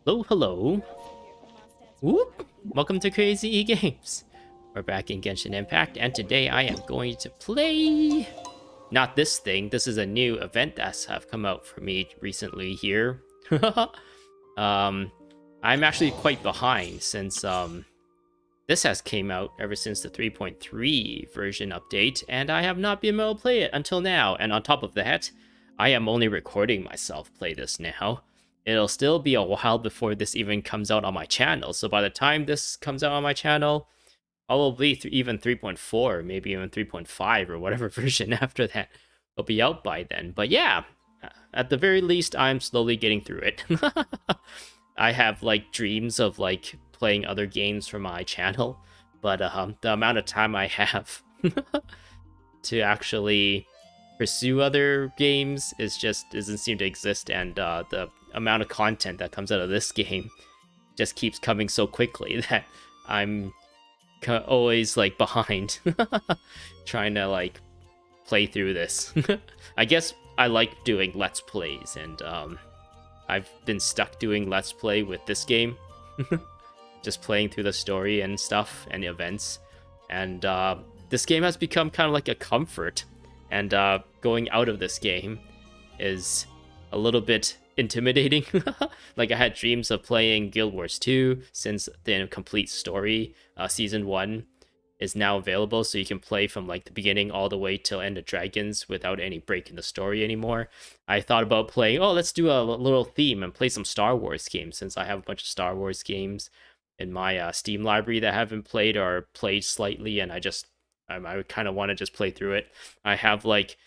Hello, hello. Whoop! Welcome to Crazy E Games. We're back in Genshin Impact, and today I am going to play... Not this thing, this is a new event that's have come out for me recently here. I'm actually quite behind since this has came out ever since the 3.3 version update, and I have not been able to play it until now. And on top of that, I am only recording myself play this now. It'll still be a while before this even comes out on my channel, so by the time this comes out on my channel, probably even 3.4, maybe even 3.5 or whatever version after that will be out by then. But yeah, at the very least, I'm slowly getting through it. I have like dreams of like playing other games for my channel, but the amount of time I have to actually pursue other games is just doesn't seem to exist, and the amount of content that comes out of this game just keeps coming so quickly that I'm always like behind trying to like play through this. I guess I like doing let's plays, and I've been stuck doing let's play with this game. Just playing through the story and stuff and events, and this game has become kind of like a comfort, and going out of this game is a little bit intimidating. Like I had dreams of playing Guild Wars 2 since the complete story season 1 is now available, so you can play from like the beginning all the way till End of Dragons without any break in the story anymore. I thought about playing, let's do a little theme and play some Star Wars games, since I have a bunch of Star Wars games in my Steam library that I haven't played or played slightly, and I would kind of want to just play through it. I have like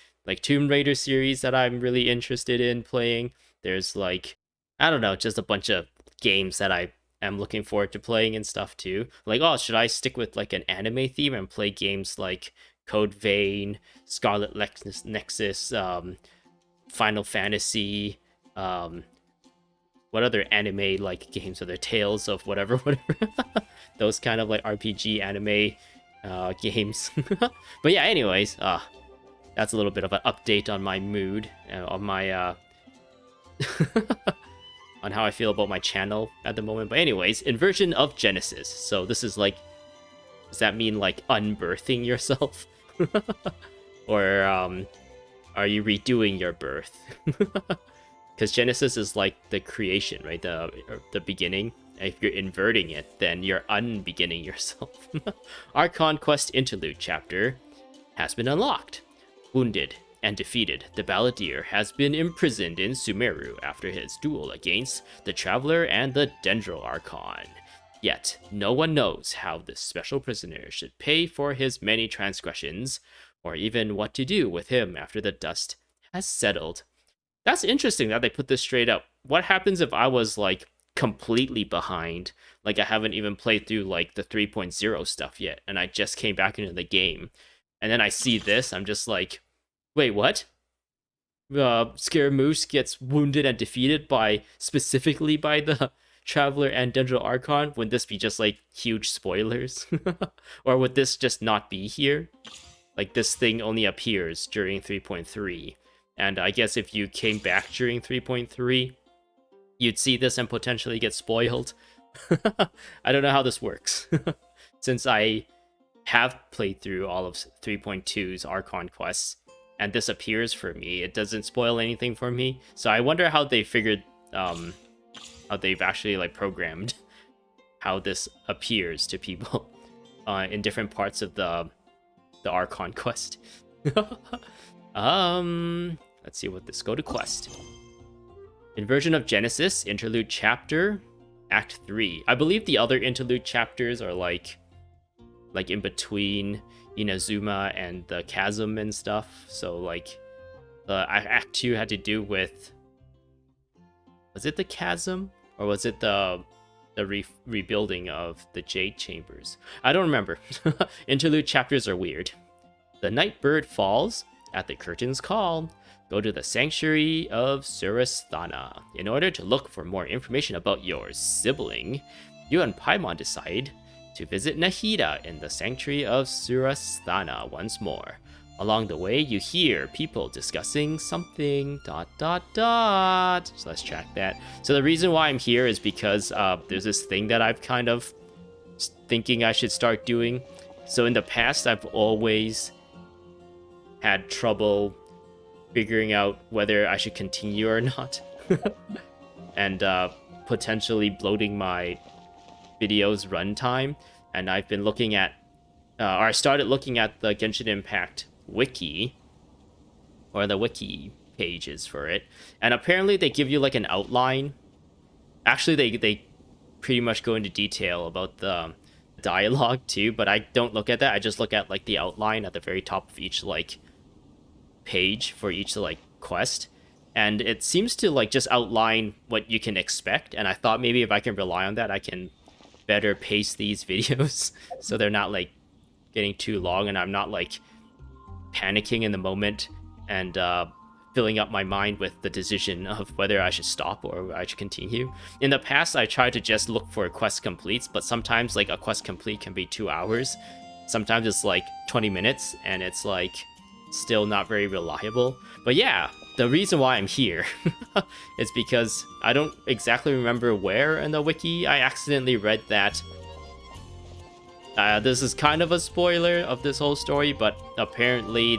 Tomb Raider series that I'm really interested in playing. There's like, I don't know, just a bunch of games that I am looking forward to playing and stuff too. Like, should I stick with like an anime theme and play games like Code Vein, Scarlet Nexus, Final Fantasy, what other anime like games are there? Tales of whatever. Those kind of like RPG anime games. But yeah, anyways, that's a little bit of an update on my mood, on my on how I feel about my channel at the moment. But anyways, Inversion of Genesis. So this is like, does that mean like unbirthing yourself? Or are you redoing your birth? Because Genesis is like the creation, right? The beginning. If you're inverting it, then you're unbeginning yourself. Archon Quest Interlude chapter has been unlocked. Wounded and defeated, the Balladeer has been imprisoned in Sumeru after his duel against the Traveler and the Dendro Archon. Yet, no one knows how this special prisoner should pay for his many transgressions, or even what to do with him after the dust has settled. That's interesting that they put this straight up. What happens if I was like completely behind? Like I haven't even played through like the 3.0 stuff yet, and I just came back into the game. And then I see this, I'm just like, wait, what? Scaramouche gets wounded and defeated specifically by the Traveler and Dendro Archon. Would this be just like huge spoilers? Or would this just not be here? Like this thing only appears during 3.3. And I guess if you came back during 3.3, you'd see this and potentially get spoiled. I don't know how this works. Since I have played through all of 3.2's Archon quests, and this appears for me, it doesn't spoil anything for me. So I wonder how they figured, how they've actually like programmed how this appears to people in different parts of the Archon quest. Let's see what this. Go to quest. Inversion of Genesis, Interlude chapter, Act 3. I believe the other Interlude chapters are like in between Inazuma and the chasm and stuff. So like Act 2 had to do with, was it the chasm or was it the rebuilding of the Jade Chambers? I don't remember. Interlude chapters are weird. The night bird falls at the curtain's call. Go to the Sanctuary of Surasthana. In order to look for more information about your sibling, you and Paimon decide to visit Nahida in the Sanctuary of Surasthana once more. Along the way, you hear people discussing something, ... So let's track that. So the reason why I'm here is because there's this thing that I've kind of thinking I should start doing. So in the past, I've always had trouble figuring out whether I should continue or not. And potentially bloating my videos runtime. And I've been looking at, or I started looking at the Genshin Impact wiki, or the wiki pages for it. And apparently they give you like an outline. Actually, they pretty much go into detail about the dialogue too, but I don't look at that. I just look at like the outline at the very top of each like page for each like quest, and it seems to like just outline what you can expect. And I thought maybe if I can rely on that, I can better pace these videos so they're not like getting too long and I'm not like panicking in the moment and filling up my mind with the decision of whether I should stop or I should continue. In the past, I tried to just look for quest completes, but sometimes like a quest complete can be 2 hours. Sometimes it's like 20 minutes and it's like still not very reliable. But yeah, the reason why I'm here is because I don't exactly remember where in the wiki I accidentally read that this is kind of a spoiler of this whole story, but apparently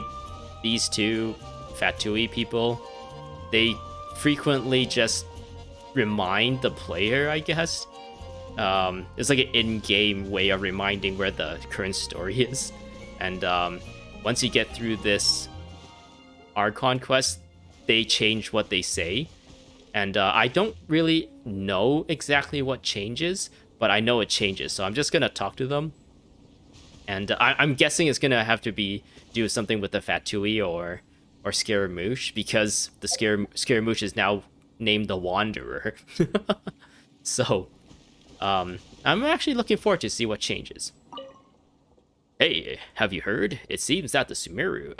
these two Fatui people, they frequently just remind the player, I guess. It's like an in-game way of reminding where the current story is. And once you get through this Archon quest, they change what they say. And I don't really know exactly what changes, but I know it changes. So I'm just going to talk to them. And I'm guessing it's going to have to do something with the Fatui or Scaramouche, because the Scaramouche is now named the Wanderer. So I'm actually looking forward to see what changes. Hey, have you heard? It seems that the Sumeru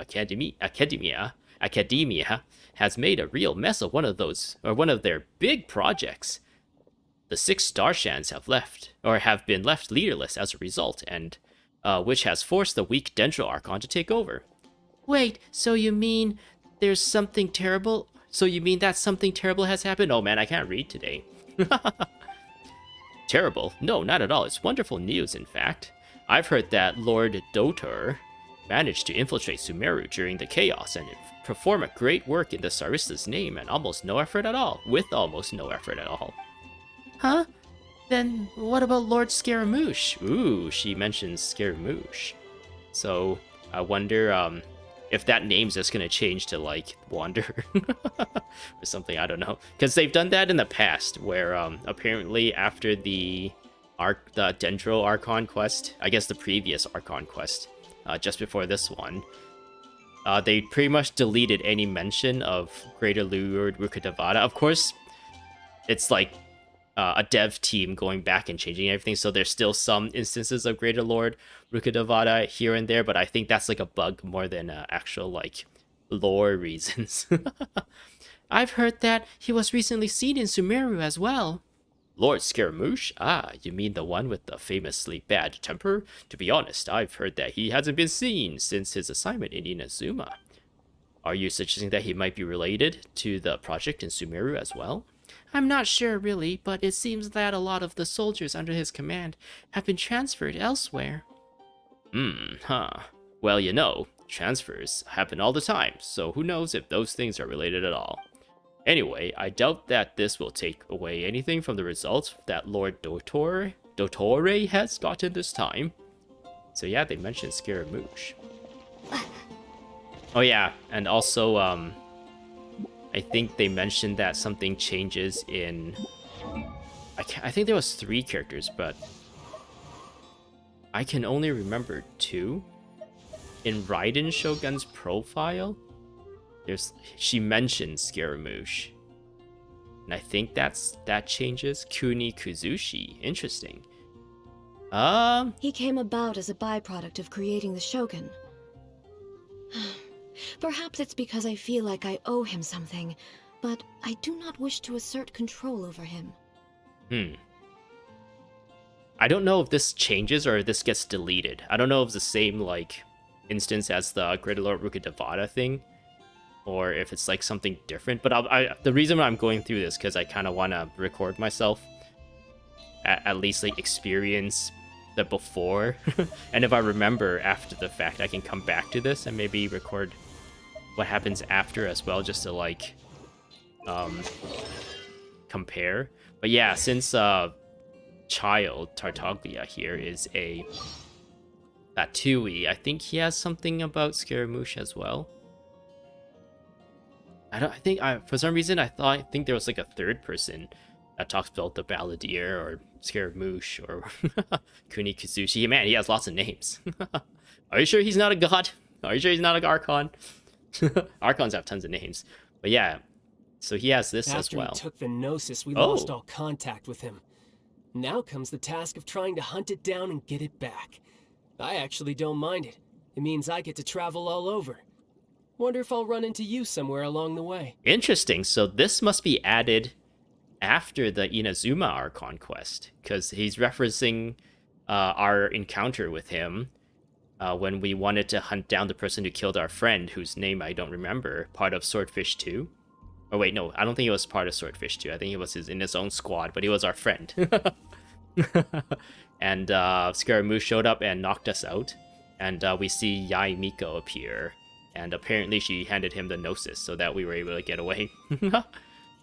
Academia has made a real mess of one of their big projects. The 6 Starshans have been left leaderless as a result, and which has forced the weak Dendro Archon to take over. Wait, so you mean there's something terrible? So you mean that something terrible has happened? Oh man, I can't read today. Terrible? No, not at all. It's wonderful news, in fact. I've heard that Lord Dotor managed to infiltrate Sumeru during the chaos and perform a great work in the Sarista's name with almost no effort at all. Huh? Then what about Lord Scaramouche? Ooh, she mentions Scaramouche. So I wonder if that name's just gonna change to like Wanderer or something. I don't know, because they've done that in the past, where apparently after the Dendro Archon quest, I guess the previous Archon quest, just before this one, they pretty much deleted any mention of Greater Lord Rukkhadevata. Of course, it's like a dev team going back and changing everything, so there's still some instances of Greater Lord Rukkhadevata here and there, but I think that's like a bug more than actual like lore reasons. I've heard that he was recently seen in Sumeru as well. Lord Scaramouche? Ah, you mean the one with the famously bad temper? To be honest, I've heard that he hasn't been seen since his assignment in Inazuma. Are you suggesting that he might be related to the project in Sumeru as well? I'm not sure, really, but it seems that a lot of the soldiers under his command have been transferred elsewhere. Well, you know, transfers happen all the time, so who knows if those things are related at all. Anyway, I doubt that this will take away anything from the results that Lord Dottore has gotten this time. So yeah, they mentioned Scaramouche. Oh yeah, and also, I think they mentioned that something changes in... I think there was 3 characters, but I can only remember 2. In Raiden Shogun's profile, she mentions Scaramouche. And I think that changes. Kuni Kuzushi. Interesting. He came about as a byproduct of creating the Shogun. Perhaps it's because I feel like I owe him something, but I do not wish to assert control over him. I don't know if this changes or if this gets deleted. I don't know if it's the same, like, instance as the Great Lord Rukkhadevata thing, or if it's like something different. But the reason why I'm going through this because I kind of want to record myself, at least like experience the before, and if I remember after the fact, I can come back to this and maybe record what happens after as well, just to like compare. But yeah, since child Tartaglia here is a Fatui, I think he has something about Scaramouche as well. For some reason I think there was like a third person that talks about the Balladeer or Scaramouche or Kuni Kazushi. Man, he has lots of names. Are you sure he's not a god? Are you sure he's not an Archon? Archons have tons of names. But yeah, so he has this as well. After he took the Gnosis, we lost all contact with him. Now comes the task of trying to hunt it down and get it back. I actually don't mind it. It means I get to travel all over. Wonder if I'll run into you somewhere along the way. Interesting. So this must be added after the Inazuma Archon quest, because he's referencing our encounter with him when we wanted to hunt down the person who killed our friend, whose name I don't remember, part of Swordfish 2. Oh wait, no, I don't think he was part of Swordfish 2. I think he was in his own squad, but he was our friend. And Scaramouche showed up and knocked us out. And we see Yai Miko appear. And apparently she handed him the Gnosis so that we were able to get away. But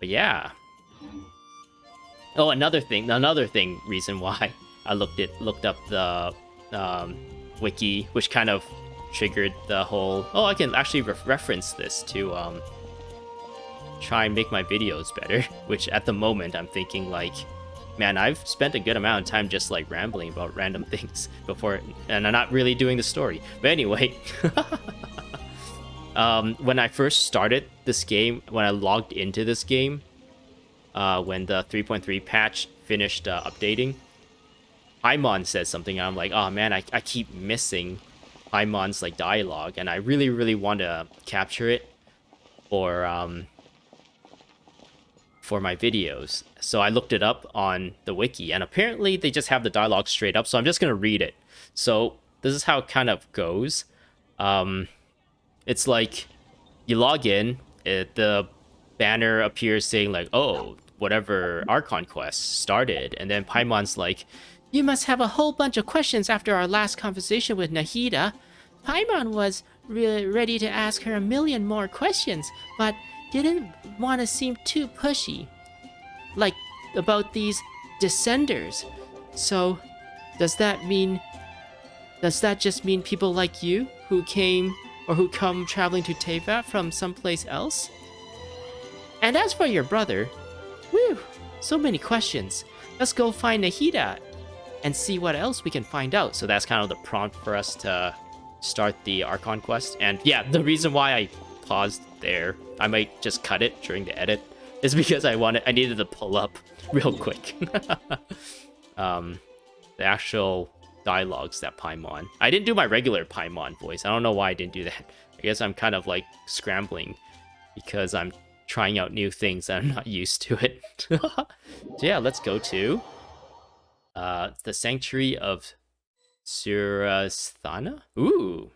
yeah. Oh, another reason why I looked up the wiki, which kind of triggered the whole... Oh, I can actually reference this to try and make my videos better. Which at the moment I'm thinking like, man, I've spent a good amount of time just like rambling about random things before, and I'm not really doing the story. But anyway, when I first started this game, when I logged into this game, when the 3.3 patch finished updating, Paimon said something, and I'm like, oh man, I keep missing Paimon's like dialogue, and I really, really want to capture it for my videos. So I looked it up on the wiki, and apparently they just have the dialogue straight up, so I'm just gonna read it. So this is how it kind of goes. It's like you log in, the banner appears saying like, oh, whatever Archon quest started, and then Paimon's like, you must have a whole bunch of questions after our last conversation with Nahida. Paimon was really ready to ask her a million more questions, but didn't want to seem too pushy, like about these descenders. So does that just mean people like you who come traveling to Teyvat from someplace else? And as for your brother, whew, so many questions. Let's go find Nahida and see what else we can find out. So that's kind of the prompt for us to start the Archon quest. And yeah, the reason why I paused there, I might just cut it during the edit, is because I needed to pull up real quick the actual dialogues that Paimon. I didn't do my regular Paimon voice. I don't know why I didn't do that. I guess I'm kind of like scrambling because I'm trying out new things and I'm not used to it. So yeah, let's go to the Sanctuary of Surasthana. Ooh,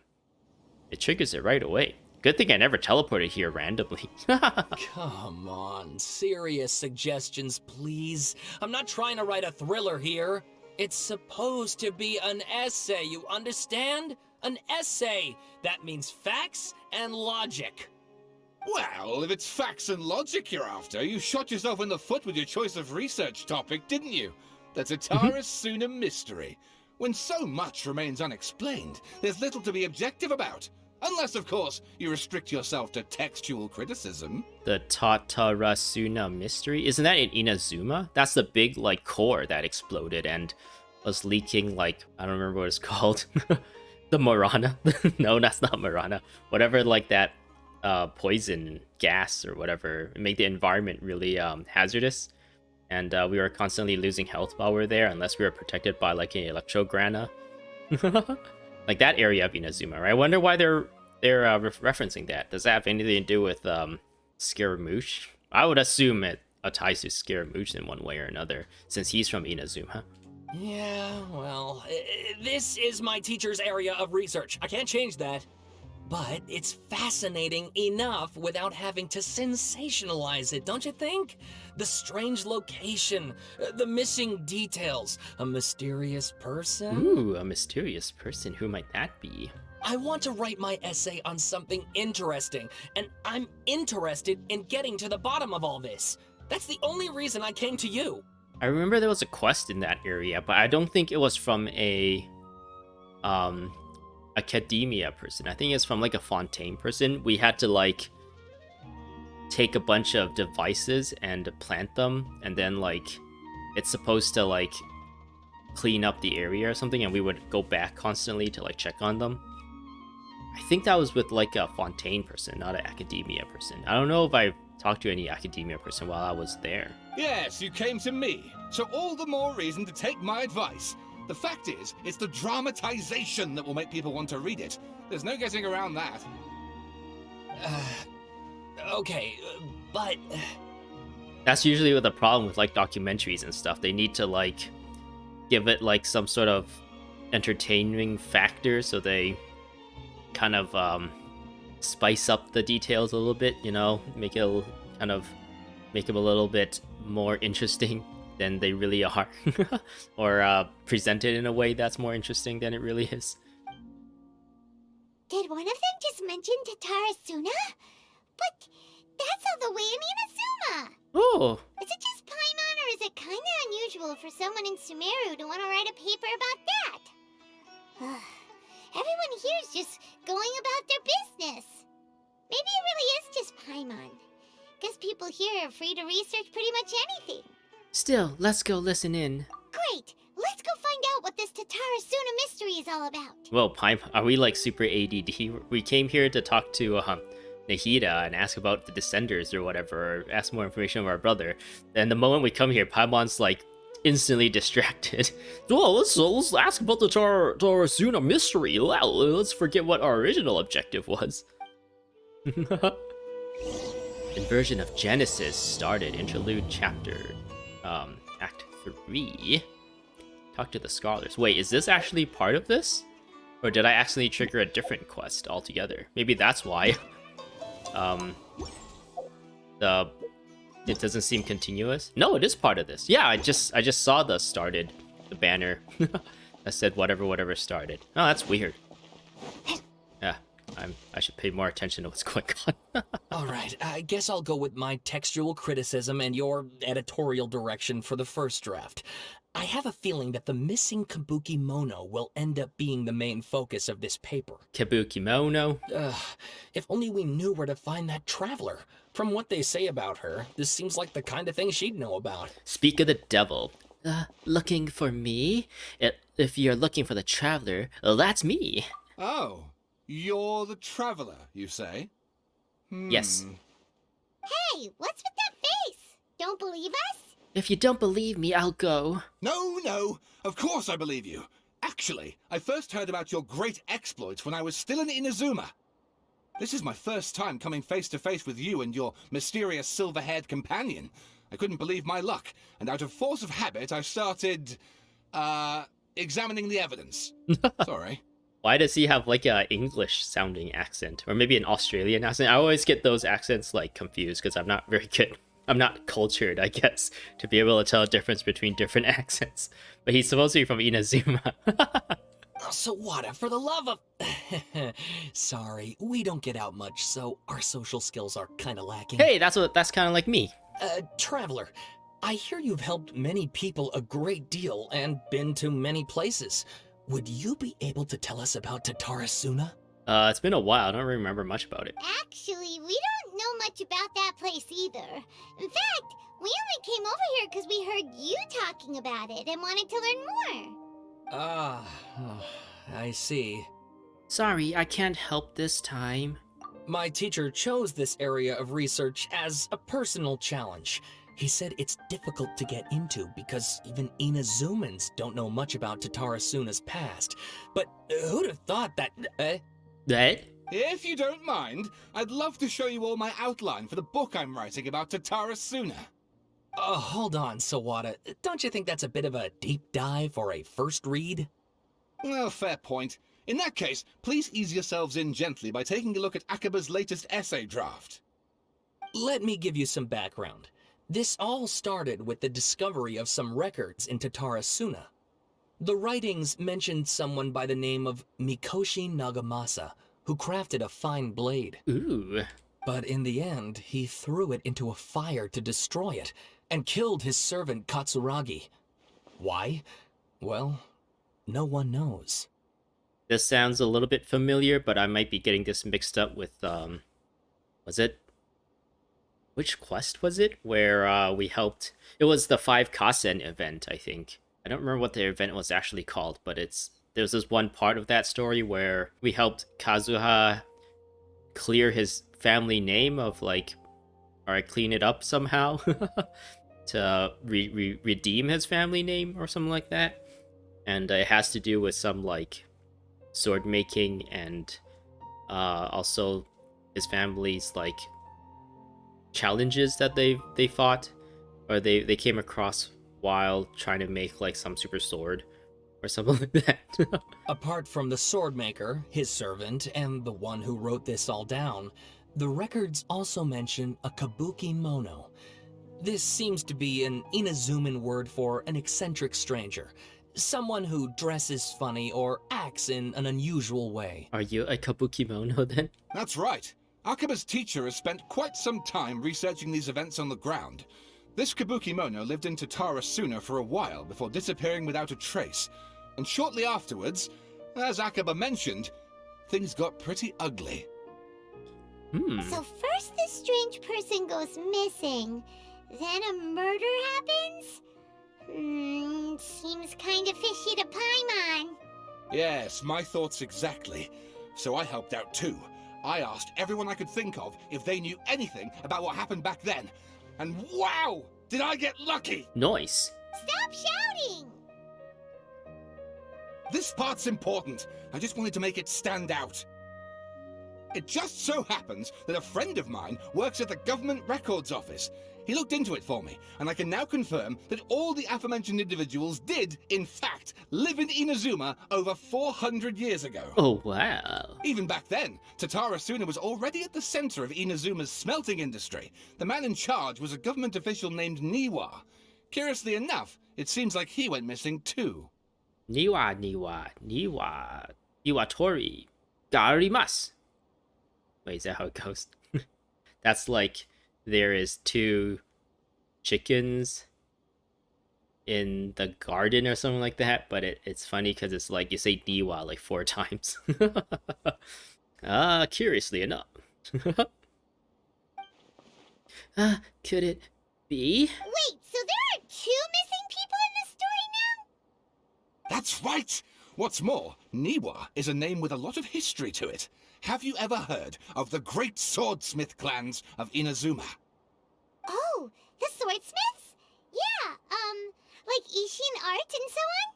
it triggers it right away. Good thing I never teleported here randomly. Come on, serious suggestions, please. I'm not trying to write a thriller here. It's supposed to be an essay, you understand? An essay! That means facts and logic. Well, if it's facts and logic you're after, you shot yourself in the foot with your choice of research topic, didn't you? The Tatarasuna mystery. When so much remains unexplained, there's little to be objective about. Unless, of course, you restrict yourself to textual criticism. The Tatarasuna mystery? Isn't that in Inazuma? That's the big, like, core that exploded and was leaking, like, I don't remember what it's called. The Marana? No, that's not Marana. Whatever, like, that poison gas or whatever. It made the environment really hazardous. And we were constantly losing health while we were there, unless we were protected by, like, an Electrograna. Like that area of Inazuma, right? I wonder why they're referencing that. Does that have anything to do with Scaramouche? I would assume it ties to Scaramouche in one way or another, since he's from Inazuma. Yeah, well, this is my teacher's area of research. I can't change that. But it's fascinating enough without having to sensationalize it, don't you think? The strange location, the missing details, a mysterious person. Ooh, a mysterious person. Who might that be? I want to write my essay on something interesting, and I'm interested in getting to the bottom of all this. That's the only reason I came to you. I remember there was a quest in that area, but I don't think it was from a academia person. I think it's from like a Fontaine person. We had to like take a bunch of devices and plant them, and then like it's supposed to like clean up the area or something, and we would go back constantly to like check on them. I think that was with like a Fontaine person, not an academia person. I don't know if I talked to any academia person while I was there. Yes, you came to me, so all the more reason to take my advice. The fact is, it's the dramatization that will make people want to read it. There's no getting around that. Okay, but... That's usually what the problem with like documentaries and stuff. They need to like give it like some sort of entertaining factor, so they kind of spice up the details a little bit, you know, make it make them a little bit more interesting than they really are, or present it in a way that's more interesting than it really is. Did one of them just mention Tatarasuna? But that's all the way in Inazuma! Oh, Is it just Paimon, or is it kinda unusual for someone in Sumeru to want to write a paper about that? Everyone here is just going about their business. Maybe it really is just Paimon. Guess people here are free to research pretty much anything. still, let's go listen in. Great! Let's go find out what this Tatarasuna mystery is all about. Well, are we like super ADD? We came here to talk to Nahida and ask about the Descenders or whatever, or ask more information of our brother. And the moment we come here, Paimon's like instantly distracted. Well, let's ask about the Tatarasuna mystery. Let's forget what our original objective was. Inversion of Genesis started. Interlude chapter, Act 3. Talk to the scholars. Wait, is this actually part of this? Or did I accidentally trigger a different quest altogether? Maybe that's why. It doesn't seem continuous. No, it is part of this. Yeah, I just saw the banner that said whatever started. Oh, that's weird. Yeah, I should pay more attention to what's going on. Alright, I guess I'll go with my textual criticism and your editorial direction for the first draft. I have a feeling that the missing Kabuki Mono will end up being the main focus of this paper. Kabuki Mono. If only we knew where to find that traveler. From what they say about her, this seems like the kind of thing she'd know about. Speak of the devil. Looking for me? If you're looking for the traveler, that's me. Oh, you're the traveler, you say? Yes. Hey, what's with that face? Don't believe us? If you don't believe me, I'll go. No, of course I believe you. Actually, I first heard about your great exploits when I was still in Inazuma. This is my first time coming face to face with you and your mysterious silver-haired companion. I couldn't believe my luck, and out of force of habit, I started, examining the evidence. Sorry. Why does he have like a English-sounding accent, or maybe an Australian accent? I always get those accents like confused because I'm not very good. I'm not cultured, I guess, to be able to tell a difference between different accents. But he's supposed to be from Inazuma. So what, for the love of... Sorry, we don't get out much, so our social skills are kinda lacking. Hey, that's kind of like me. Traveler, I hear you've helped many people a great deal and been to many places. Would you be able to tell us about Tatarasuna? It's been a while. I don't remember much about it. Actually, we don't know much about that place either. In fact, we only came over here because we heard you talking about it and wanted to learn more. I see. Sorry, I can't help this time. My teacher chose this area of research as a personal challenge. He said it's difficult to get into because even Inazumans don't know much about Tatarasuna's past. But who'd have thought that... That? If you don't mind, I'd love to show you all my outline for the book I'm writing about Tatarasuna. Hold on, Sawada. Don't you think that's a bit of a deep dive for a first read? Well, fair point. In that case, please ease yourselves in gently by taking a look at Akaba's latest essay draft. Let me give you some background. This all started with the discovery of some records in Tatarasuna. The writings mentioned someone by the name of Mikoshi Nagamasa, who crafted a fine blade. Ooh. But in the end, he threw it into a fire to destroy it, and killed his servant Katsuragi. Why? Well, no one knows. This sounds a little bit familiar, but I might be getting this mixed up with, was it? Which quest was it? Where, we helped... It was the 5 Kasen event, I think. I don't remember what the event was actually called, but there's this one part of that story where we helped Kazuha clear his family name of, like, or clean it up somehow to redeem his family name or something like that. And it has to do with some, like, sword making and also his family's, like, challenges that they fought or they came across while trying to make, like, some super sword or something like that. Apart from the sword maker, his servant, and the one who wrote this all down, the records also mention a kabuki mono. This seems to be an Inazuman word for an eccentric stranger, someone who dresses funny or acts in an unusual way. Are you a kabuki mono then? That's right. Akaba's teacher has spent quite some time researching these events on the ground. This Kabukimono lived in Tatarasuna for a while before disappearing without a trace. And shortly afterwards, as Akaba mentioned, things got pretty ugly. So first this strange person goes missing, then a murder happens? Seems kinda fishy to Paimon. Yes, my thoughts exactly. So I helped out too. I asked everyone I could think of if they knew anything about what happened back then. And wow! Did I get lucky! Nice. Stop shouting! This part's important. I just wanted to make it stand out. It just so happens that a friend of mine works at the Government Records Office. He looked into it for me, and I can now confirm that all the aforementioned individuals did, in fact, live in Inazuma over 400 years ago. Oh, wow. Even back then, Tatarasuna was already at the center of Inazuma's smelting industry. The man in charge was a government official named Niwa. Curiously enough, it seems like he went missing too. Niwatori. Garimasu. Wait, is that how it goes? That's like there is 2 chickens in the garden or something like that, but it's funny because it's like you say Niwa like 4 times. Curiously enough. Could it be? Wait, so there are 2 missing people in this story now? That's right! What's more, Niwa is a name with a lot of history to it. Have you ever heard of the great swordsmith clans of Inazuma? Oh, the swordsmiths? Yeah, like Ishin art and so on?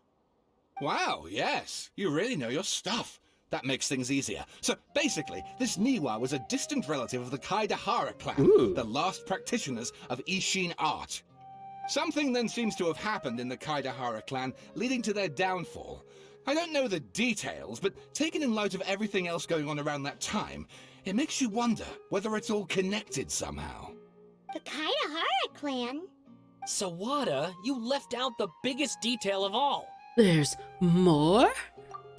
Wow, yes. You really know your stuff. That makes things easier. So basically, this Niwa was a distant relative of the Kaidahara clan, Ooh. the last practitioners of Ishin art. Something then seems to have happened in the Kaidahara clan, leading to their downfall. I don't know the details, but taken in light of everything else going on around that time, it makes you wonder whether it's all connected somehow. The Kaidahara clan? Sawada, you left out the biggest detail of all. There's more?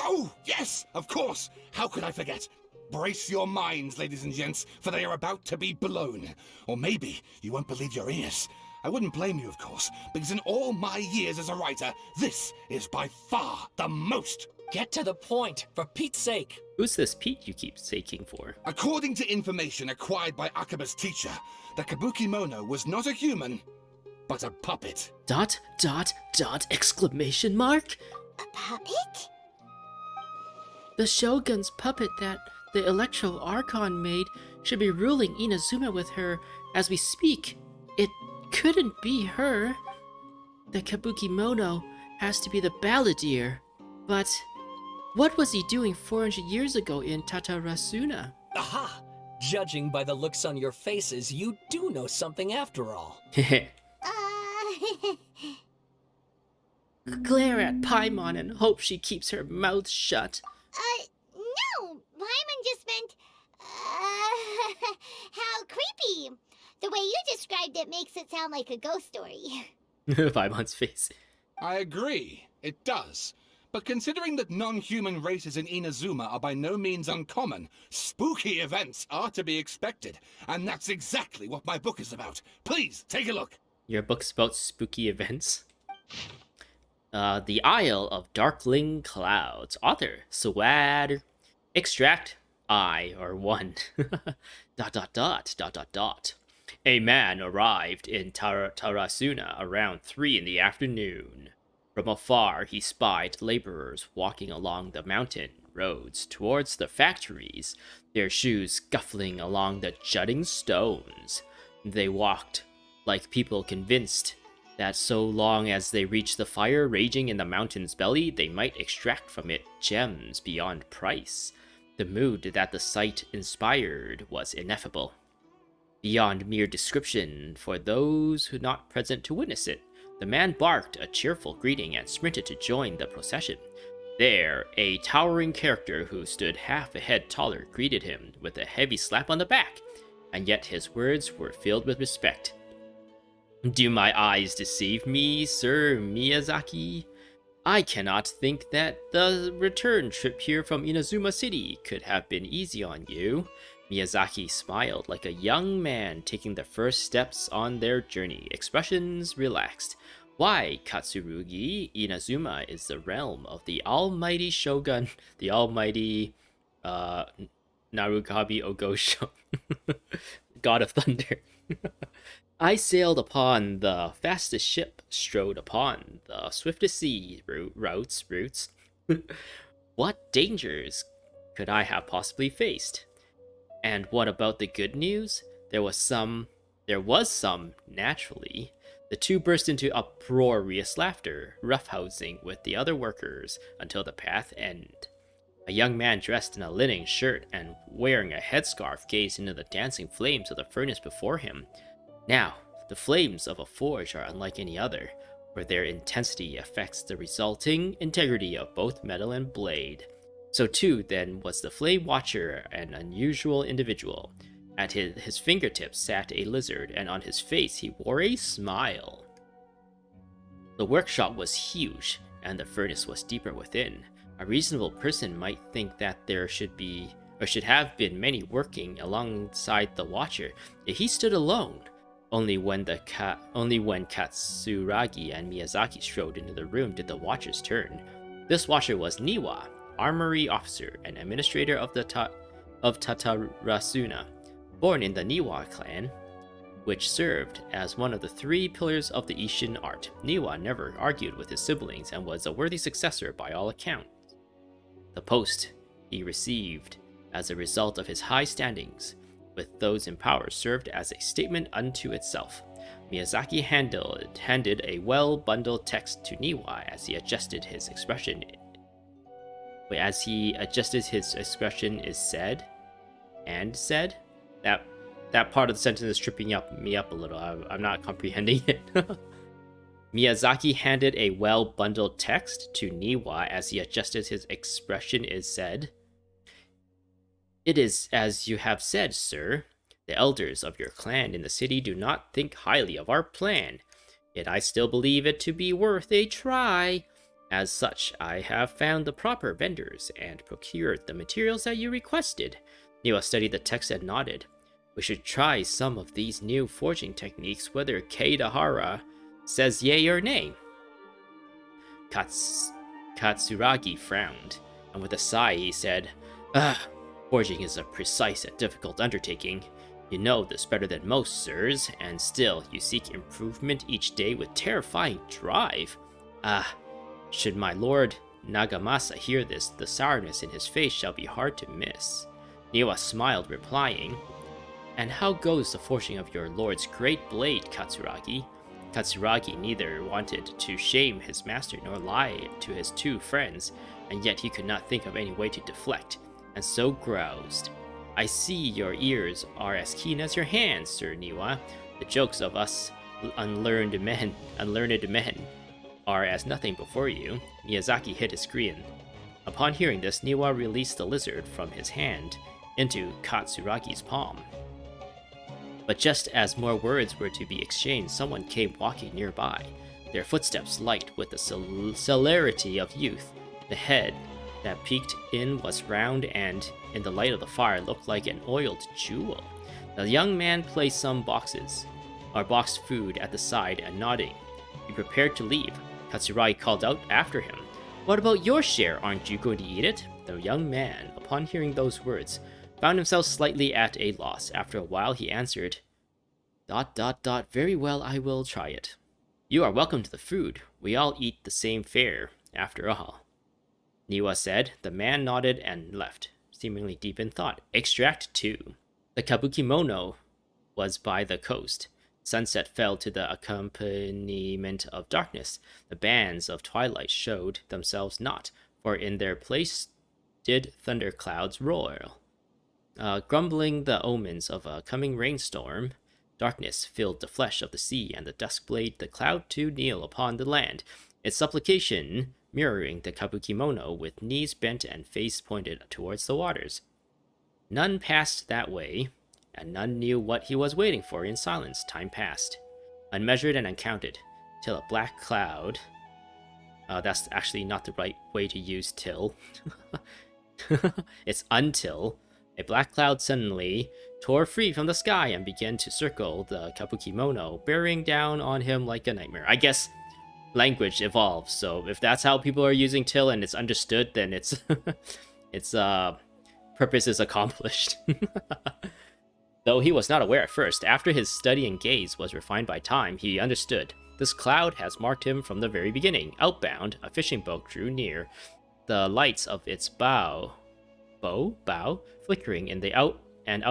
Oh, yes, of course. How could I forget? Brace your minds, ladies and gents, for they are about to be blown. Or maybe you won't believe your ears. I wouldn't blame you, of course, because in all my years as a writer, this is by far the most. Get to the point, for Pete's sake. Who's this Pete you keep saking for? According to information acquired by Akaba's teacher, the Kabukimono was not a human, but a puppet. ... Exclamation mark? A puppet? The Shogun's puppet that the Electro Archon made should be ruling Inazuma with her as we speak. It couldn't be her. The Kabukimono has to be the Balladeer. But what was he doing 400 years ago in Tatarasuna? Aha! Judging by the looks on your faces, you do know something after all. Glare at Paimon and hope she keeps her mouth shut. No! Paimon just meant, how creepy! The way you described it makes it sound like a ghost story. Paimon's face. I agree, it does. But considering that non-human races in Inazuma are by no means uncommon, spooky events are to be expected. And that's exactly what my book is about. Please, take a look. Your book's about spooky events? The Isle of Darkling Clouds. Author, Sumeru. Extract, I, or one. ... A man arrived in Tatarasuna around 3 in the afternoon. From afar, he spied laborers walking along the mountain roads towards the factories, their shoes scuffling along the jutting stones. They walked like people convinced that so long as they reached the fire raging in the mountain's belly, they might extract from it gems beyond price. The mood that the sight inspired was ineffable, beyond mere description for those who not present to witness it. The man barked a cheerful greeting and sprinted to join the procession. There, a towering character who stood half a head taller greeted him with a heavy slap on the back, and yet his words were filled with respect. Do my eyes deceive me, Sir Miyazaki? I cannot think that the return trip here from Inazuma City could have been easy on you. Miyazaki smiled like a young man taking the first steps on their journey, expressions relaxed. Why, Katsurugi, Inazuma is the realm of the almighty shogun, the almighty Narukabi Ogosho, god of thunder. I sailed upon the fastest ship, strode upon the swiftest sea routes. What dangers could I have possibly faced? And what about the good news? There was some, naturally. The two burst into uproarious laughter, roughhousing with the other workers until the path ended. A young man dressed in a linen shirt and wearing a headscarf gazed into the dancing flames of the furnace before him. Now, the flames of a forge are unlike any other, where their intensity affects the resulting integrity of both metal and blade. So too, then, was the Flame Watcher an unusual individual. At his fingertips sat a lizard, and on his face he wore a smile. The workshop was huge, and the furnace was deeper within. A reasonable person might think that there should have been many working alongside the Watcher, yet he stood alone. Only when Katsuragi and Miyazaki strode into the room did the Watchers turn. This Watcher was Niwa, Armory Officer and Administrator of Tatarasuna. Born in the Niwa clan, which served as one of the 3 pillars of the Ishin art, Niwa never argued with his siblings and was a worthy successor by all accounts. The post he received as a result of his high standings with those in power served as a statement unto itself. Miyazaki handed a well-bundled text to Niwa as he adjusted his expression. That part of the sentence is tripping me up a little. I'm not comprehending it. Miyazaki handed a well-bundled text to Niwa as he adjusted his expression is said. It is as you have said, sir. The elders of your clan in the city do not think highly of our plan, yet I still believe it to be worth a try. As such, I have found the proper vendors and procured the materials that you requested. Niwa studied the text and nodded. We should try some of these new forging techniques whether Keidahara says yay or nay. Katsuragi frowned, and with a sigh he said, forging is a precise and difficult undertaking. You know this better than most, sirs, and still you seek improvement each day with terrifying drive. Should my lord Nagamasa hear this, the sourness in his face shall be hard to miss. Niwa smiled, replying, And how goes the forging of your lord's great blade, Katsuragi? Katsuragi neither wanted to shame his master nor lie to his 2 friends, and yet he could not think of any way to deflect, and so groused. I see your ears are as keen as your hands, Sir Niwa. The jokes of us unlearned men are as nothing before you. Miyazaki hid his grin. Upon hearing this, Niwa released the lizard from his hand into Katsuragi's palm. But just as more words were to be exchanged, someone came walking nearby, their footsteps light with the celerity of youth. The head that peeked in was round and, in the light of the fire, looked like an oiled jewel. The young man placed some boxed food at the side and nodding. He prepared to leave. Katsuragi called out after him, "What about your share? Aren't you going to eat it?" The young man, upon hearing those words, found himself slightly at a loss. After a while, he answered, ... Very well, I will try it. You are welcome to the food. We all eat the same fare, after all. Niwa said. The man nodded and left, seemingly deep in thought. Extract 2. The Kabukimono was by the coast. Sunset fell to the accompaniment of darkness. The bands of twilight showed themselves not, for in their place did thunderclouds roar, grumbling the omens of a coming rainstorm. Darkness filled the flesh of the sea, and the dusk bade the cloud to kneel upon the land, its supplication mirroring the Kabukimono with knees bent and face pointed towards the waters. None passed that way, and none knew what he was waiting for. In silence, time passed, unmeasured and uncounted, till a black cloud... that's actually not the right way to use till. It's until a black cloud suddenly tore free from the sky and began to circle the Kabukimono, bearing down on him like a nightmare. I guess language evolves, so if that's how people are using till and it's understood, then its purpose is accomplished. Though he was not aware at first, after his study and gaze was refined by time, he understood. This cloud has marked him from the very beginning. Outbound, a fishing boat drew near, the lights of its bow flickering in the out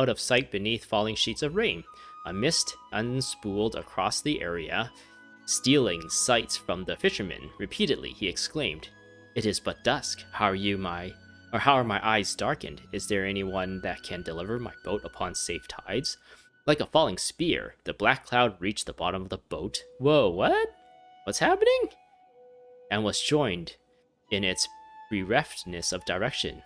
of sight beneath falling sheets of rain. A mist unspooled across the area, stealing sights from the fishermen. Repeatedly he exclaimed, "It is but dusk. How are my eyes darkened? Is there anyone that can deliver my boat upon safe tides?" Like a falling spear, the black cloud reached the bottom of the boat. Whoa, what? What's happening? And was joined in its bereftness of direction.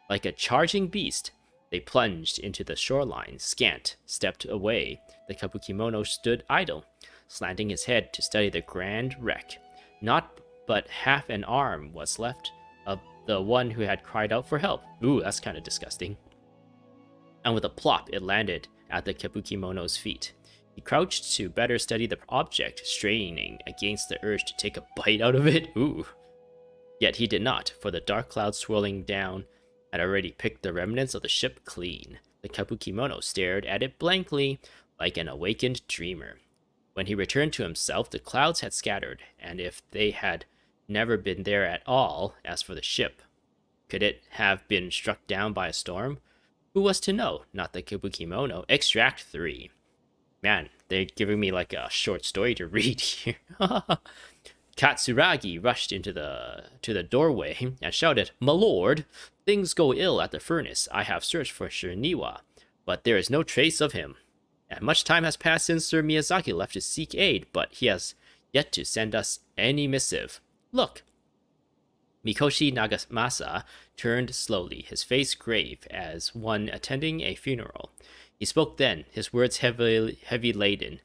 Like a charging beast, they plunged into the shoreline. Scant stepped away. The Kabukimono stood idle, slanting his head to study the grand wreck. Not but half an arm was left of the one who had cried out for help. Ooh, that's kind of disgusting. And with a plop, it landed at the Kabukimono's feet. He crouched to better study the object, straining against the urge to take a bite out of it. Ooh. Yet he did not, for the dark cloud swirling down had already picked the remnants of the ship clean. The Kabukimono stared at it blankly, like an awakened dreamer. When he returned to himself, the clouds had scattered, and if they had never been there at all, as for the ship, could it have been struck down by a storm? Who was to know? Not the Kabukimono. Extract 3. Man, they're giving me like a short story to read here. Katsuragi rushed to the doorway and shouted, "My lord, things go ill at the furnace. I have searched for Sir Niwa, but there is no trace of him. And much time has passed since Sir Miyazaki left to seek aid, but he has yet to send us any missive. Look." Mikoshi Nagamasa turned slowly, his face grave as one attending a funeral. He spoke then, his words heavy laden.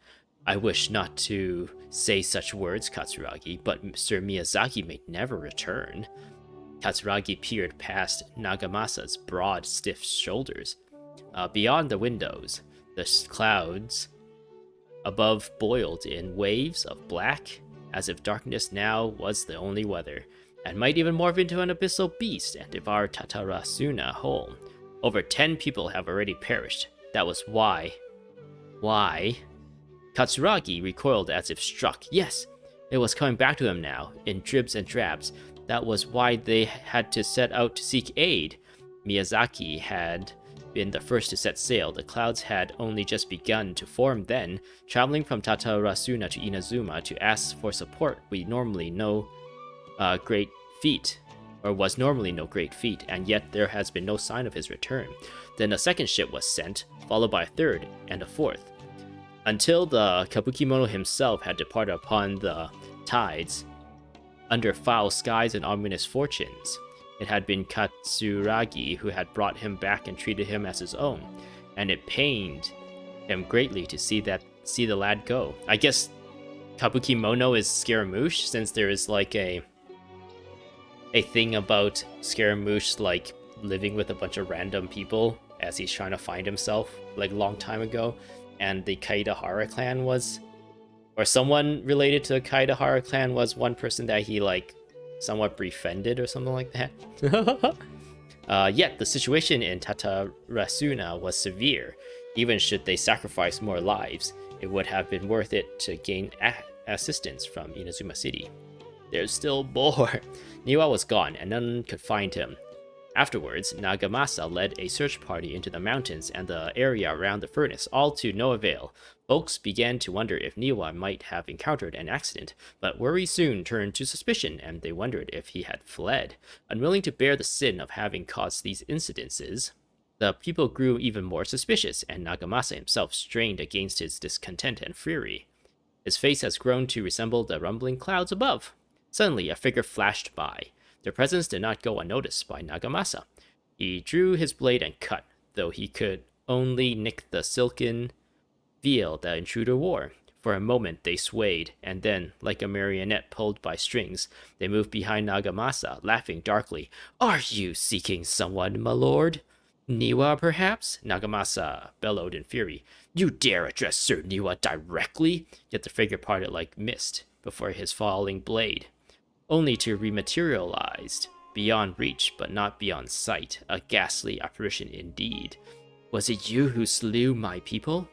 "I wish not to say such words, Katsuragi, but Sir Miyazaki may never return." Katsuragi peered past Nagamasa's broad, stiff shoulders. Beyond the windows, the clouds above boiled in waves of black, as if darkness now was the only weather, and might even morph into an abyssal beast and devour Tatarasuna whole. Over 10 people have already perished. That was why... Why? Katsuragi recoiled as if struck. Yes, it was coming back to him now, in dribs and drabs. That was why they had to set out to seek aid. Miyazaki had been the first to set sail. The clouds had only just begun to form then. Traveling from Tatarasuna to Inazuma to ask for support was normally no great feat, and yet there has been no sign of his return. Then a second ship was sent, followed by a third and a fourth. Until the Kabukimono himself had departed upon the tides, under foul skies and ominous fortunes. It had been Katsuragi who had brought him back and treated him as his own, and it pained him greatly to see the lad go. I guess Kabukimono is Scaramouche, since there is like a thing about Scaramouche like living with a bunch of random people as he's trying to find himself, like a long time ago, and the Kaidahara clan was, or someone related to the Kaidahara clan was one person that he like somewhat befriended or something like that. Yet the situation in Tatarasuna was severe. Even should they sacrifice more lives, it would have been worth it to gain assistance from Inazuma City. There's still more. Niwa was gone, and none could find him. Afterwards, Nagamasa led a search party into the mountains and the area around the furnace, all to no avail. Folks began to wonder if Niwa might have encountered an accident, but worry soon turned to suspicion, and they wondered if he had fled. Unwilling to bear the sin of having caused these incidences, the people grew even more suspicious, and Nagamasa himself strained against his discontent and fury. His face has grown to resemble the rumbling clouds above. Suddenly, a figure flashed by. Their presence did not go unnoticed by Nagamasa. He drew his blade and cut, though he could only nick the silken veil the intruder wore. For a moment they swayed, and then, like a marionette pulled by strings, they moved behind Nagamasa, laughing darkly. "Are you seeking someone, my lord? Niwa, perhaps?" Nagamasa bellowed in fury. "You dare address Sir Niwa directly?" Yet the figure parted like mist before his falling blade, only to rematerialize beyond reach but not beyond sight. A ghastly apparition indeed. "Was it you who slew my people?"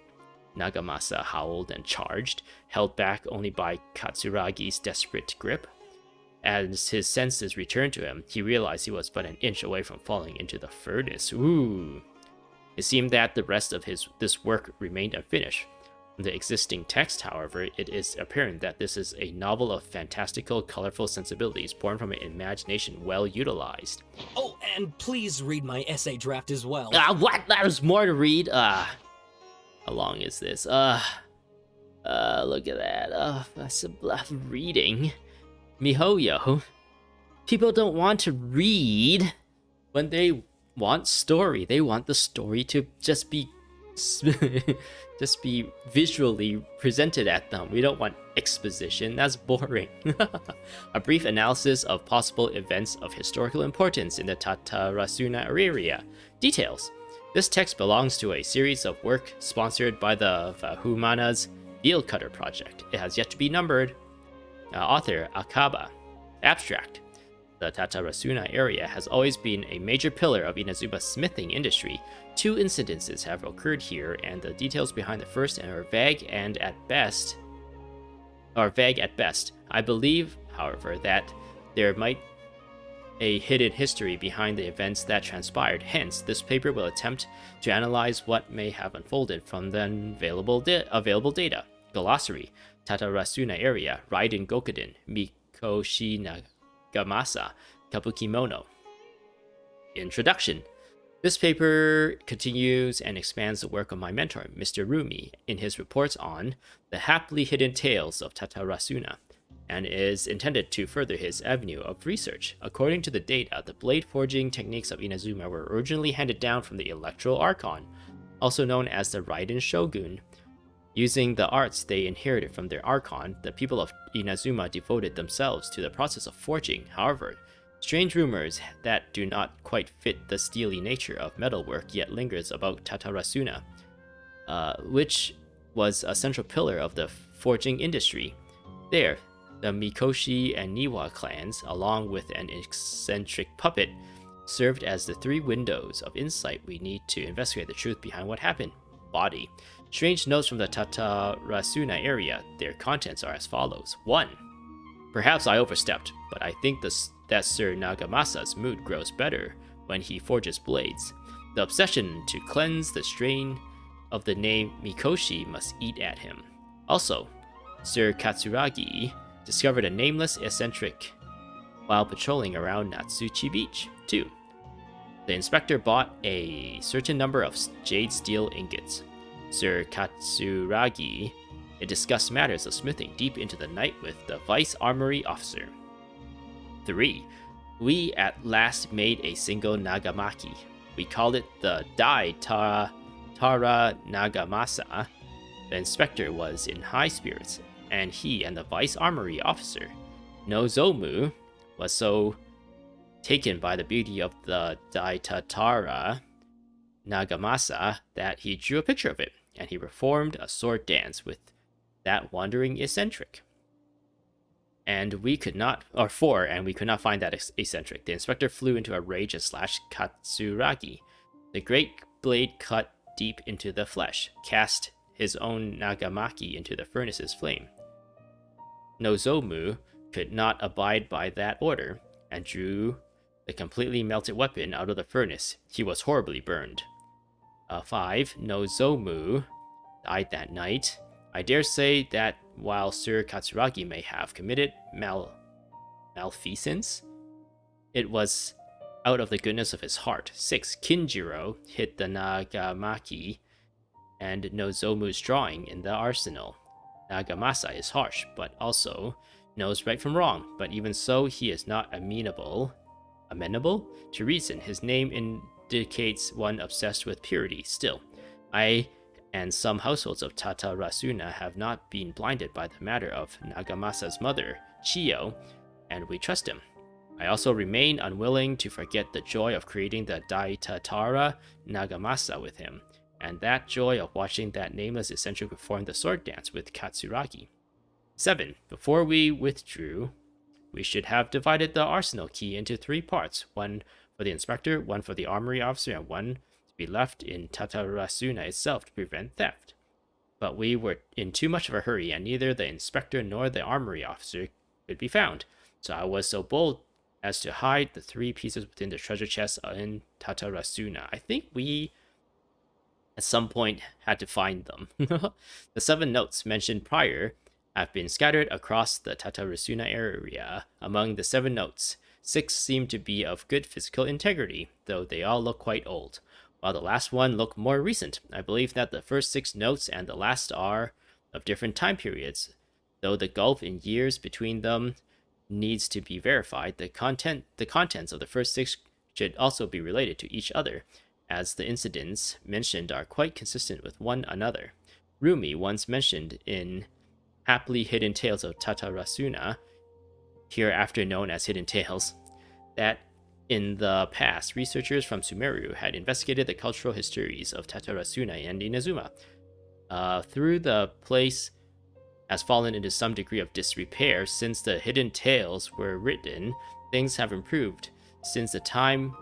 Nagamasa howled and charged, held back only by Katsuragi's desperate grip. As his senses returned to him, he realized he was but an inch away from falling into the furnace. Ooh. It seemed that the rest of this work remained unfinished. From the existing text, however, it is apparent that this is a novel of fantastical, colorful sensibilities born from an imagination well utilized. Oh, and please read my essay draft as well. What? There's more to read? How long is this? Look at that. That's a reading. Mihoyo. People don't want to read when they want story. They want the story to just be visually presented at them. We don't want exposition. That's boring. A brief analysis of possible events of historical importance in the Tatarasuna area. Details. This text belongs to a series of work sponsored by the Vahumana's Field Cutter Project. It has yet to be numbered. Author Akaba. Abstract. The Tatarasuna area has always been a major pillar of Inazuma's smithing industry. 2 incidences have occurred here, and the details behind the first are vague at best. I believe, however, that there might a hidden history behind the events that transpired. Hence, this paper will attempt to analyze what may have unfolded from the available data. Glossary. Tatarasuna area, Raiden Gokuden, Mikoshi Nagamasa, Kabukimono. Introduction. This paper continues and expands the work of my mentor, Mr. Rumi, in his reports on the happily hidden tales of Tatarasuna, and is intended to further his avenue of research. According to the data, the blade forging techniques of Inazuma were originally handed down from the Electro Archon, also known as the Raiden Shogun. Using the arts they inherited from their Archon, the people of Inazuma devoted themselves to the process of forging. However, strange rumors that do not quite fit the steely nature of metalwork yet lingers about Tatarasuna, which was a central pillar of the forging industry. There, the Mikoshi and Niwa clans, along with an eccentric puppet, served as the 3 windows of insight we need to investigate the truth behind what happened. Body. Strange notes from the Tatarasuna area. Their contents are as follows. 1. Perhaps I overstepped, but I think that Sir Nagamasa's mood grows better when he forges blades. The obsession to cleanse the strain of the name Mikoshi must eat at him. Also, Sir Katsuragi discovered a nameless eccentric while patrolling around Natsuchi Beach. 2. The inspector bought a certain number of jade steel ingots. Sir Katsuragi, it discussed matters of smithing deep into the night with the Vice Armory Officer. 3. We at last made a single nagamaki. We called it the Dai Tara Nagamasa. The inspector was in high spirits, and he and the Vice Armory Officer, Nozomu, was so taken by the beauty of the Dai Tatara Nagamasa that he drew a picture of it, and he performed a sword dance with that wandering eccentric. And we could not find that eccentric. The inspector flew into a rage and slashed Katsuragi. The great blade cut deep into the flesh, cast his own nagamaki into the furnace's flame. Nozomu could not abide by that order, and drew the completely melted weapon out of the furnace. He was horribly burned. 5. Nozomu died that night. I dare say that while Sir Katsuragi may have committed malfeasance, it was out of the goodness of his heart. 6. Kinjiro hid the nagamaki and Nozomu's drawing in the arsenal. Nagamasa is harsh, but also knows right from wrong. But even so, he is not amenable to reason. His name indicates one obsessed with purity. Still, I and some households of Tatarasuna have not been blinded by the matter of Nagamasa's mother, Chiyo, and we trust him. I also remain unwilling to forget the joy of creating the Daitatara Nagamasa with him, and that joy of watching that nameless eccentric perform the sword dance with Katsuragi. 7. Before we withdrew, we should have divided the arsenal key into 3 parts, one for the inspector, one for the armory officer, and one to be left in Tatarasuna itself to prevent theft. But we were in too much of a hurry, and neither the inspector nor the armory officer could be found, so I was so bold as to hide the 3 pieces within the treasure chest in Tatarasuna. I think we at some point had to find them. The 7 notes mentioned prior have been scattered across the Tatarasuna area. Among the 7 notes, 6 seem to be of good physical integrity, though they all look quite old, while the last one look more recent. I believe that the first 6 notes and the last are of different time periods, though the gulf in years between them needs to be verified. The contents of the first 6 should also be related to each other, as the incidents mentioned are quite consistent with one another. Rumi once mentioned in Happily Hidden Tales of Tatarasuna, hereafter known as Hidden Tales, that in the past, researchers from Sumeru had investigated the cultural histories of Tatarasuna and Inazuma. Through the place has fallen into some degree of disrepair since the Hidden Tales were written. Things have improved since the time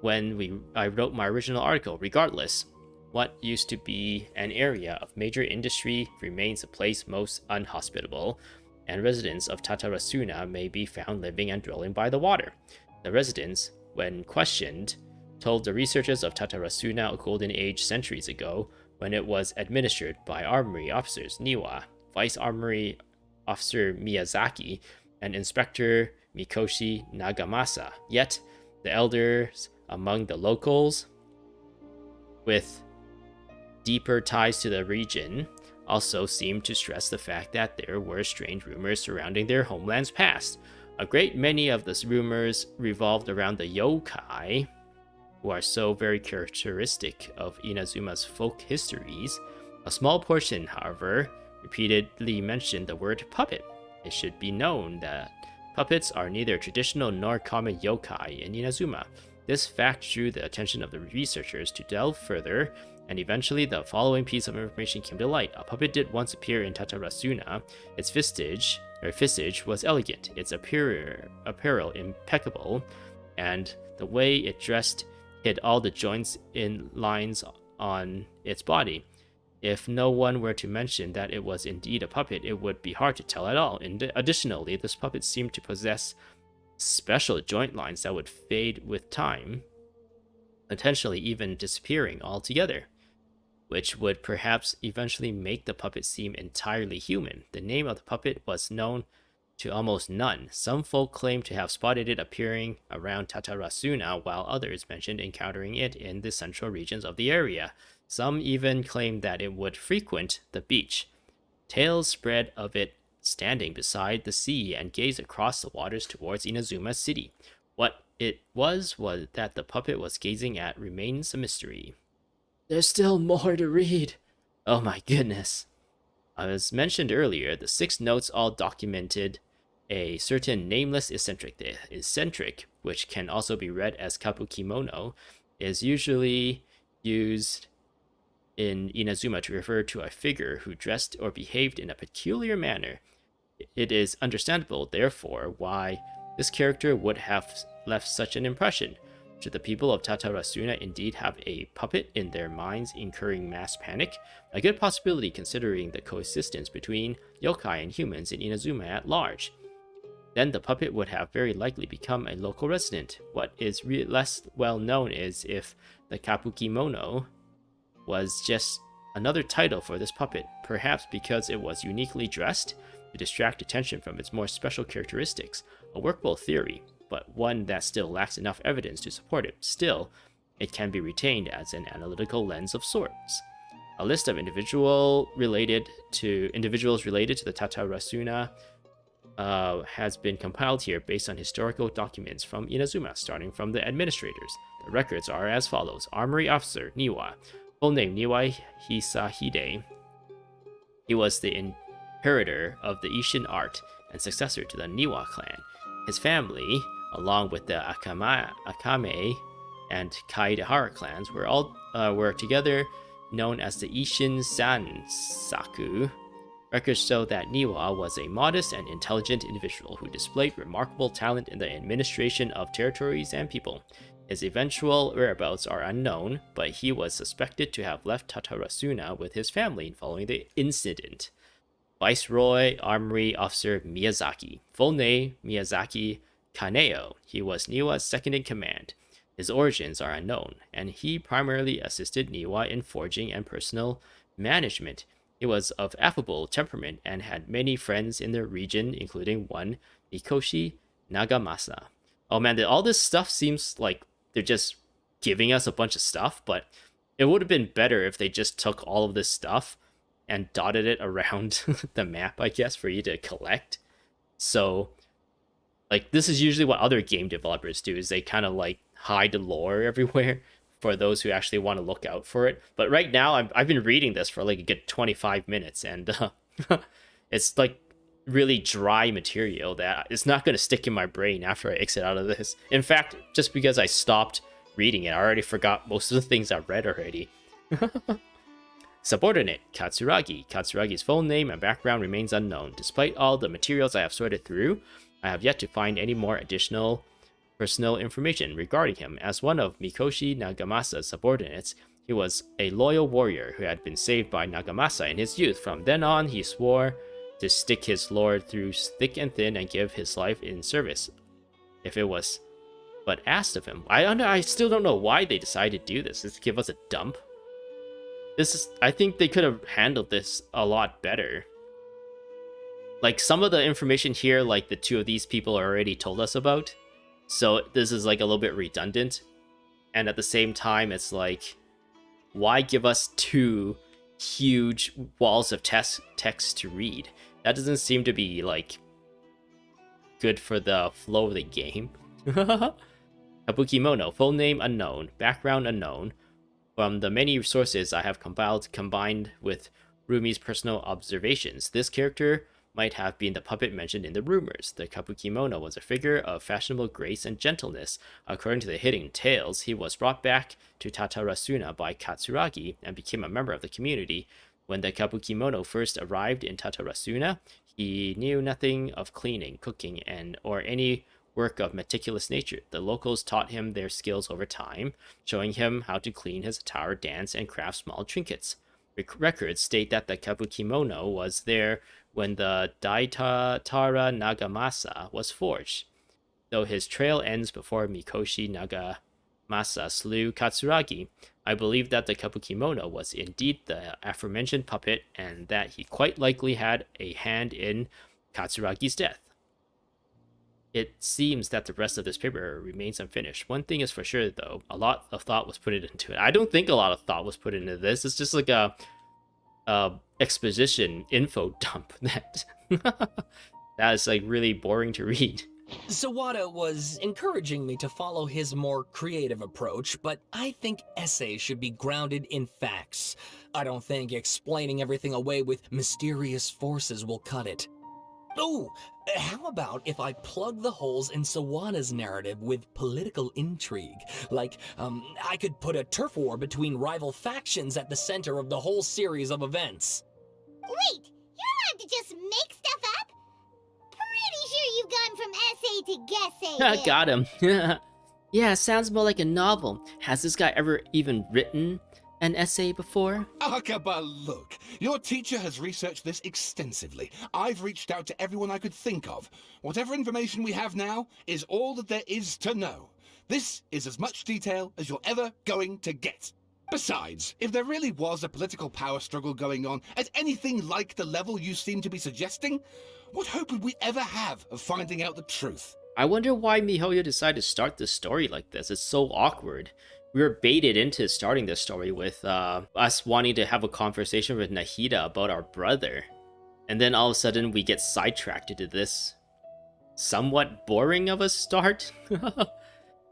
when I wrote my original article. Regardless, what used to be an area of major industry remains a place most unhospitable, and residents of Tatarasuna may be found living and dwelling by the water. The residents, when questioned, told the researchers of Tatarasuna a golden age centuries ago, when it was administered by armory officers Niwa, Vice Armory Officer Miyazaki, and Inspector Mikoshi Nagamasa. Yet, the elders among the locals, with deeper ties to the region, also seemed to stress the fact that there were strange rumors surrounding their homeland's past. A great many of these rumors revolved around the yokai, who are so very characteristic of Inazuma's folk histories. A small portion, however, repeatedly mentioned the word puppet. It should be known that puppets are neither traditional nor common yokai in Inazuma. This fact drew the attention of the researchers to delve further, and eventually the following piece of information came to light. A puppet did once appear in Tatarasuna. Its visage was elegant, its apparel impeccable, and the way it dressed hid all the joints in lines on its body. If no one were to mention that it was indeed a puppet, it would be hard to tell at all. Additionally, this puppet seemed to possess special joint lines that would fade with time, potentially even disappearing altogether, which would perhaps eventually make the puppet seem entirely human. The name of the puppet was known to almost none. Some folk claim to have spotted it appearing around Tatarasuna, while others mentioned encountering it in the central regions of the area. Some even claim that it would frequent the beach. Tales spread of it standing beside the sea and gaze across the waters towards Inazuma City. What it was that the puppet was gazing at remains a mystery. There's still more to read. Oh my goodness. As mentioned earlier, the 6 notes all documented a certain nameless eccentric. The eccentric, which can also be read as Kabukimono, is usually used in Inazuma to refer to a figure who dressed or behaved in a peculiar manner. It is understandable, therefore, why this character would have left such an impression. Should the people of Tatarasuna indeed have a puppet in their minds incurring mass panic? A good possibility considering the coexistence between yokai and humans in Inazuma at large. Then the puppet would have very likely become a local resident. What is less well known is if the Kabukimono was just another title for this puppet, perhaps because it was uniquely dressed to distract attention from its more special characteristics. A workable theory, but one that still lacks enough evidence to support it. Still, it can be retained as an analytical lens of sorts. A list of individuals related to the Tatarasuna has been compiled here based on historical documents from Inazuma, starting from the administrators. The records are as follows. Armory Officer Niwa. Full name Niwa Hisahide. He was the inheritor of the Ishin art and successor to the Niwa clan. His family, along with the Akame and Kaidahara clans, were together known as the Ishin Sansaku. Records show that Niwa was a modest and intelligent individual who displayed remarkable talent in the administration of territories and people. His eventual whereabouts are unknown, but he was suspected to have left Tatarasuna with his family following the incident. Viceroy Armory Officer Miyazaki. Full name Miyazaki Kaneo. He was Niwa's second in command. His origins are unknown, and he primarily assisted Niwa in forging and personal management. He was of affable temperament and had many friends in the region, including one, Mikoshi Nagamasa. Oh man, all this stuff seems like they're just giving us a bunch of stuff, but it would have been better if they just took all of this stuff and dotted it around the map, I guess, for you to collect. So, like, this is usually what other game developers do, is they kind of, like, hide the lore everywhere for those who actually want to look out for it. But right now, I've been reading this for, like, a good 25 minutes, and it's, like, really dry material that it's not going to stick in my brain after I exit out of this. In fact, just because I stopped reading it, I already forgot most of the things I've read already. Subordinate, Katsuragi. Katsuragi's full name and background remains unknown. Despite all the materials I have sorted through, I have yet to find any more additional personal information regarding him. As one of Mikoshi Nagamasa's subordinates, he was a loyal warrior who had been saved by Nagamasa in his youth. From then on, he swore to stick his lord through thick and thin and give his life in service, if it was but asked of him. I still don't know why they decided to do this. Just give us a dump. I think they could have handled this a lot better. Like, some of the information here, like, the two of these people already told us about. So this is, like, a little bit redundant. And at the same time, it's like, why give us 2 huge walls of text to read? That doesn't seem to be, like, good for the flow of the game. Kabukimono, full name unknown, background unknown. From the many sources I have combined with Rumi's personal observations, this character might have been the puppet mentioned in the rumors. The Kabukimono was a figure of fashionable grace and gentleness. According to the hidden tales, he was brought back to Tatarasuna by Katsuragi and became a member of the community. When the Kabukimono first arrived in Tatarasuna, he knew nothing of cleaning, cooking, or any work of meticulous nature. The locals taught him their skills over time, showing him how to clean his attire, dance, and craft small trinkets. Records state that the Kabukimono was there when the Daitatara Nagamasa was forged. Though his trail ends before Mikoshi Nagamasa slew Katsuragi, I believe that the Kabukimono was indeed the aforementioned puppet and that he quite likely had a hand in Katsuragi's death. it seems that the rest of this paper remains unfinished. One thing is for sure, though, a lot of thought was put into it. I don't think a lot of thought was put into this. It's just like a exposition info dump that that is like really boring to read. Sawada was encouraging me to follow his more creative approach, but I think essays should be grounded in facts. I don't think explaining everything away with mysterious forces will cut it. Oh, how about if I plug the holes in Sawada's narrative with political intrigue? Like, I could put a turf war between rival factions at the center of the whole series of events. Wait, you're allowed to just make stuff up? Pretty sure you've gone from essay to guessay there. Got him. Yeah, sounds more like a novel. Has this guy ever even written an essay before? Akaba, look. Your teacher has researched this extensively. I've reached out to everyone I could think of. Whatever information we have now is all that there is to know. This is as much detail as you're ever going to get. Besides, if there really was a political power struggle going on at anything like the level you seem to be suggesting, what hope would we ever have of finding out the truth? I wonder why MiHoYo decided to start this story like this. It's so awkward. We were baited into starting this story with us wanting to have a conversation with Nahida about our brother. And then all of a sudden we get sidetracked into this somewhat boring of a start.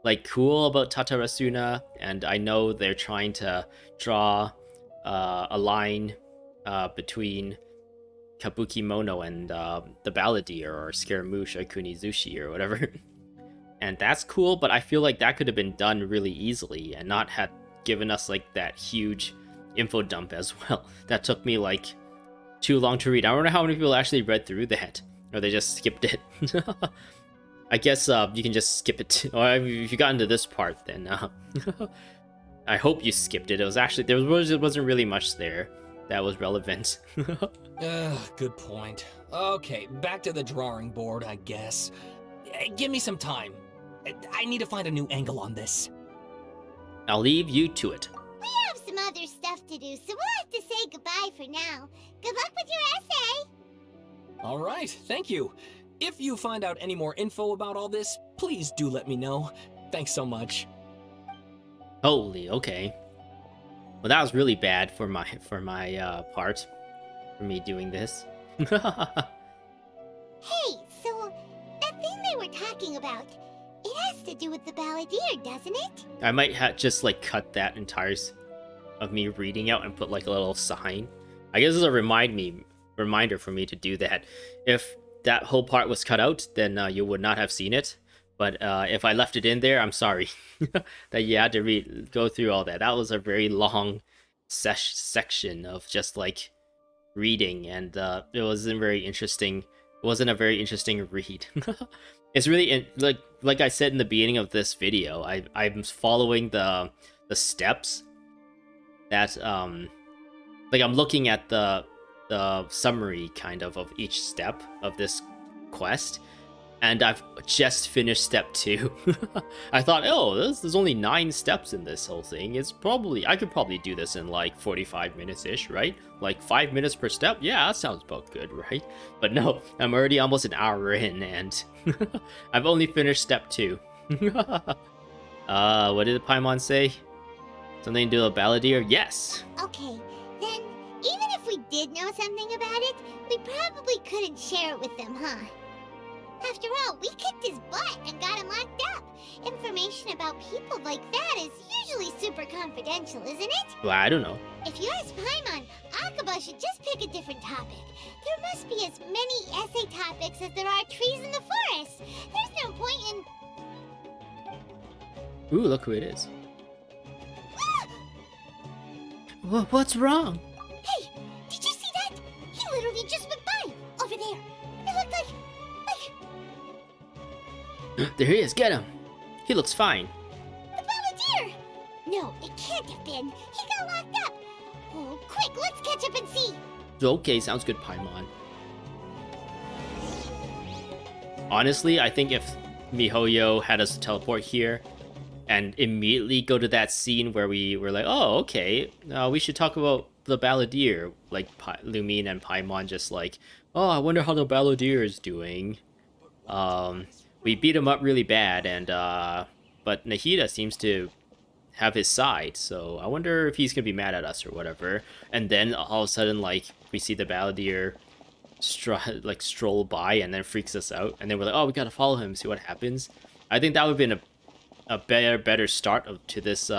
Like, cool about Tatarasuna, and I know they're trying to draw a line between Kabukimono and the Balladeer, or Scaramouche, or Kunizushi, or whatever. And that's cool, but I feel like that could have been done really easily and not had given us like that huge info dump as well. That took me like too long to read. I don't know how many people actually read through that, or they just skipped it. I guess you can just skip it. Or if you got into this part, then I hope you skipped it. It was actually there wasn't really much there that was relevant. Good point. Okay, back to the drawing board, I guess. Give me some time. I need to find a new angle on this. I'll leave you to it. We have some other stuff to do, so we'll have to say goodbye for now. Good luck with your essay. All right, thank you. If you find out any more info about all this, please do let me know. Thanks so much. Holy, okay. Well, that was really bad for my part, for me doing this. Hey, so that thing they were talking about, it has to do with the Balladeer, doesn't it? I might just like cut that entire of me reading out and put like a little sign. I guess it's a reminder for me to do that. If that whole part was cut out, then you would not have seen it. But if I left it in there, I'm sorry that you had to go through all that. That was a very long section of just like reading, and it wasn't very interesting. It wasn't a very interesting read. It's really like I said in the beginning of this video, I'm following the steps that like I'm looking at the summary kind of each step of this quest, and I've just finished step 2. I thought, oh, there's only 9 steps in this whole thing. I could probably do this in like 45 minutes ish, right? Like 5 minutes per step. Yeah, that sounds about good, right? But no, I'm already almost an hour in, and I've only finished step 2. What did Paimon say? Something to do with Balladeer? Yes. Okay, then even if we did know something about it, we probably couldn't share it with them, huh? After all, we kicked his butt and got him locked up. Information about people like that is usually super confidential, isn't it? Well, I don't know. If you ask Paimon, Akaba should just pick a different topic. There must be as many essay topics as there are trees in the forest. There's no point in... Ooh, look who it is. What's wrong? Hey, did you see that? He literally just went by, over there. It looked like... There he is, get him! He looks fine. The Balladeer! No, it can't have been. He got locked up. Oh, quick, let's catch up and see. Okay, sounds good, Paimon. Honestly, I think if MiHoYo had us teleport here and immediately go to that scene where we were like, oh, okay, we should talk about the Balladeer, like Lumine and Paimon just like, oh, I wonder how the Balladeer is doing. we beat him up really bad, and but Nahida seems to have his side, so I wonder if he's gonna be mad at us or whatever. And then all of a sudden, like, we see the Balladeer stroll by and then freaks us out, and then we're like, oh, we gotta follow him, see what happens. I think that would have been a better start to this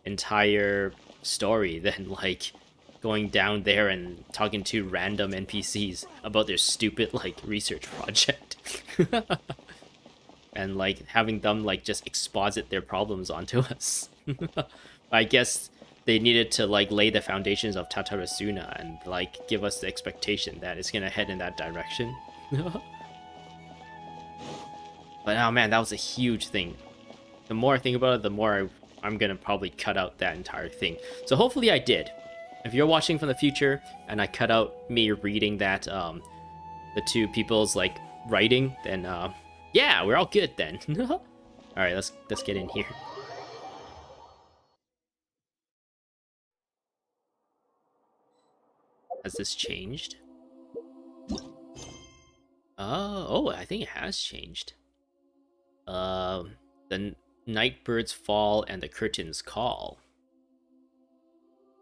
entire story than like going down there and talking to random NPCs about their stupid like research project. And like having them like just exposit their problems onto us. I guess they needed to like lay the foundations of Tatarasuna and like give us the expectation that it's gonna head in that direction. But oh man, that was a huge thing. The more I think about it, the more I'm gonna probably cut out that entire thing. So hopefully I did. If you're watching from the future and I cut out me reading that the two people's like writing, then yeah, we're all good then. All right, let's get in here. Has this changed? Oh, I think it has changed. The night birds fall and the curtains call.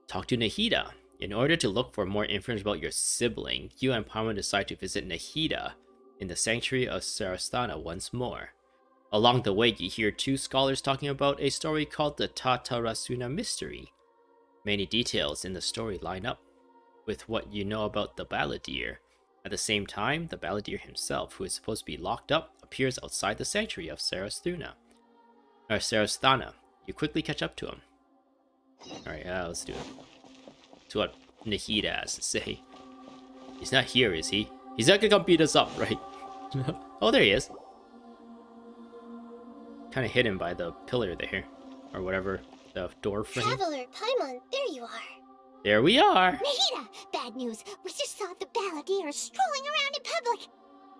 Talk to Nahida. In order to look for more information about your sibling, you and Paimon decide to visit Nahida in the sanctuary of Sarasthana once more. Along the way, you hear two scholars talking about a story called the Tatarasuna Mystery. Many details in the story line up with what you know about the Balladeer. At the same time, the Balladeer himself, who is supposed to be locked up, appears outside the sanctuary of Sarasthana. You quickly catch up to him. Alright, let's do it. To what Nahida has to say. He's not here, is he? He's not gonna come beat us up, right? Oh, there he is. Kind of hidden by the pillar there. Or whatever, the door frame. Traveler, Paimon, there you are. There we are! Nahida! Bad news. We just saw the Balladeer strolling around in public.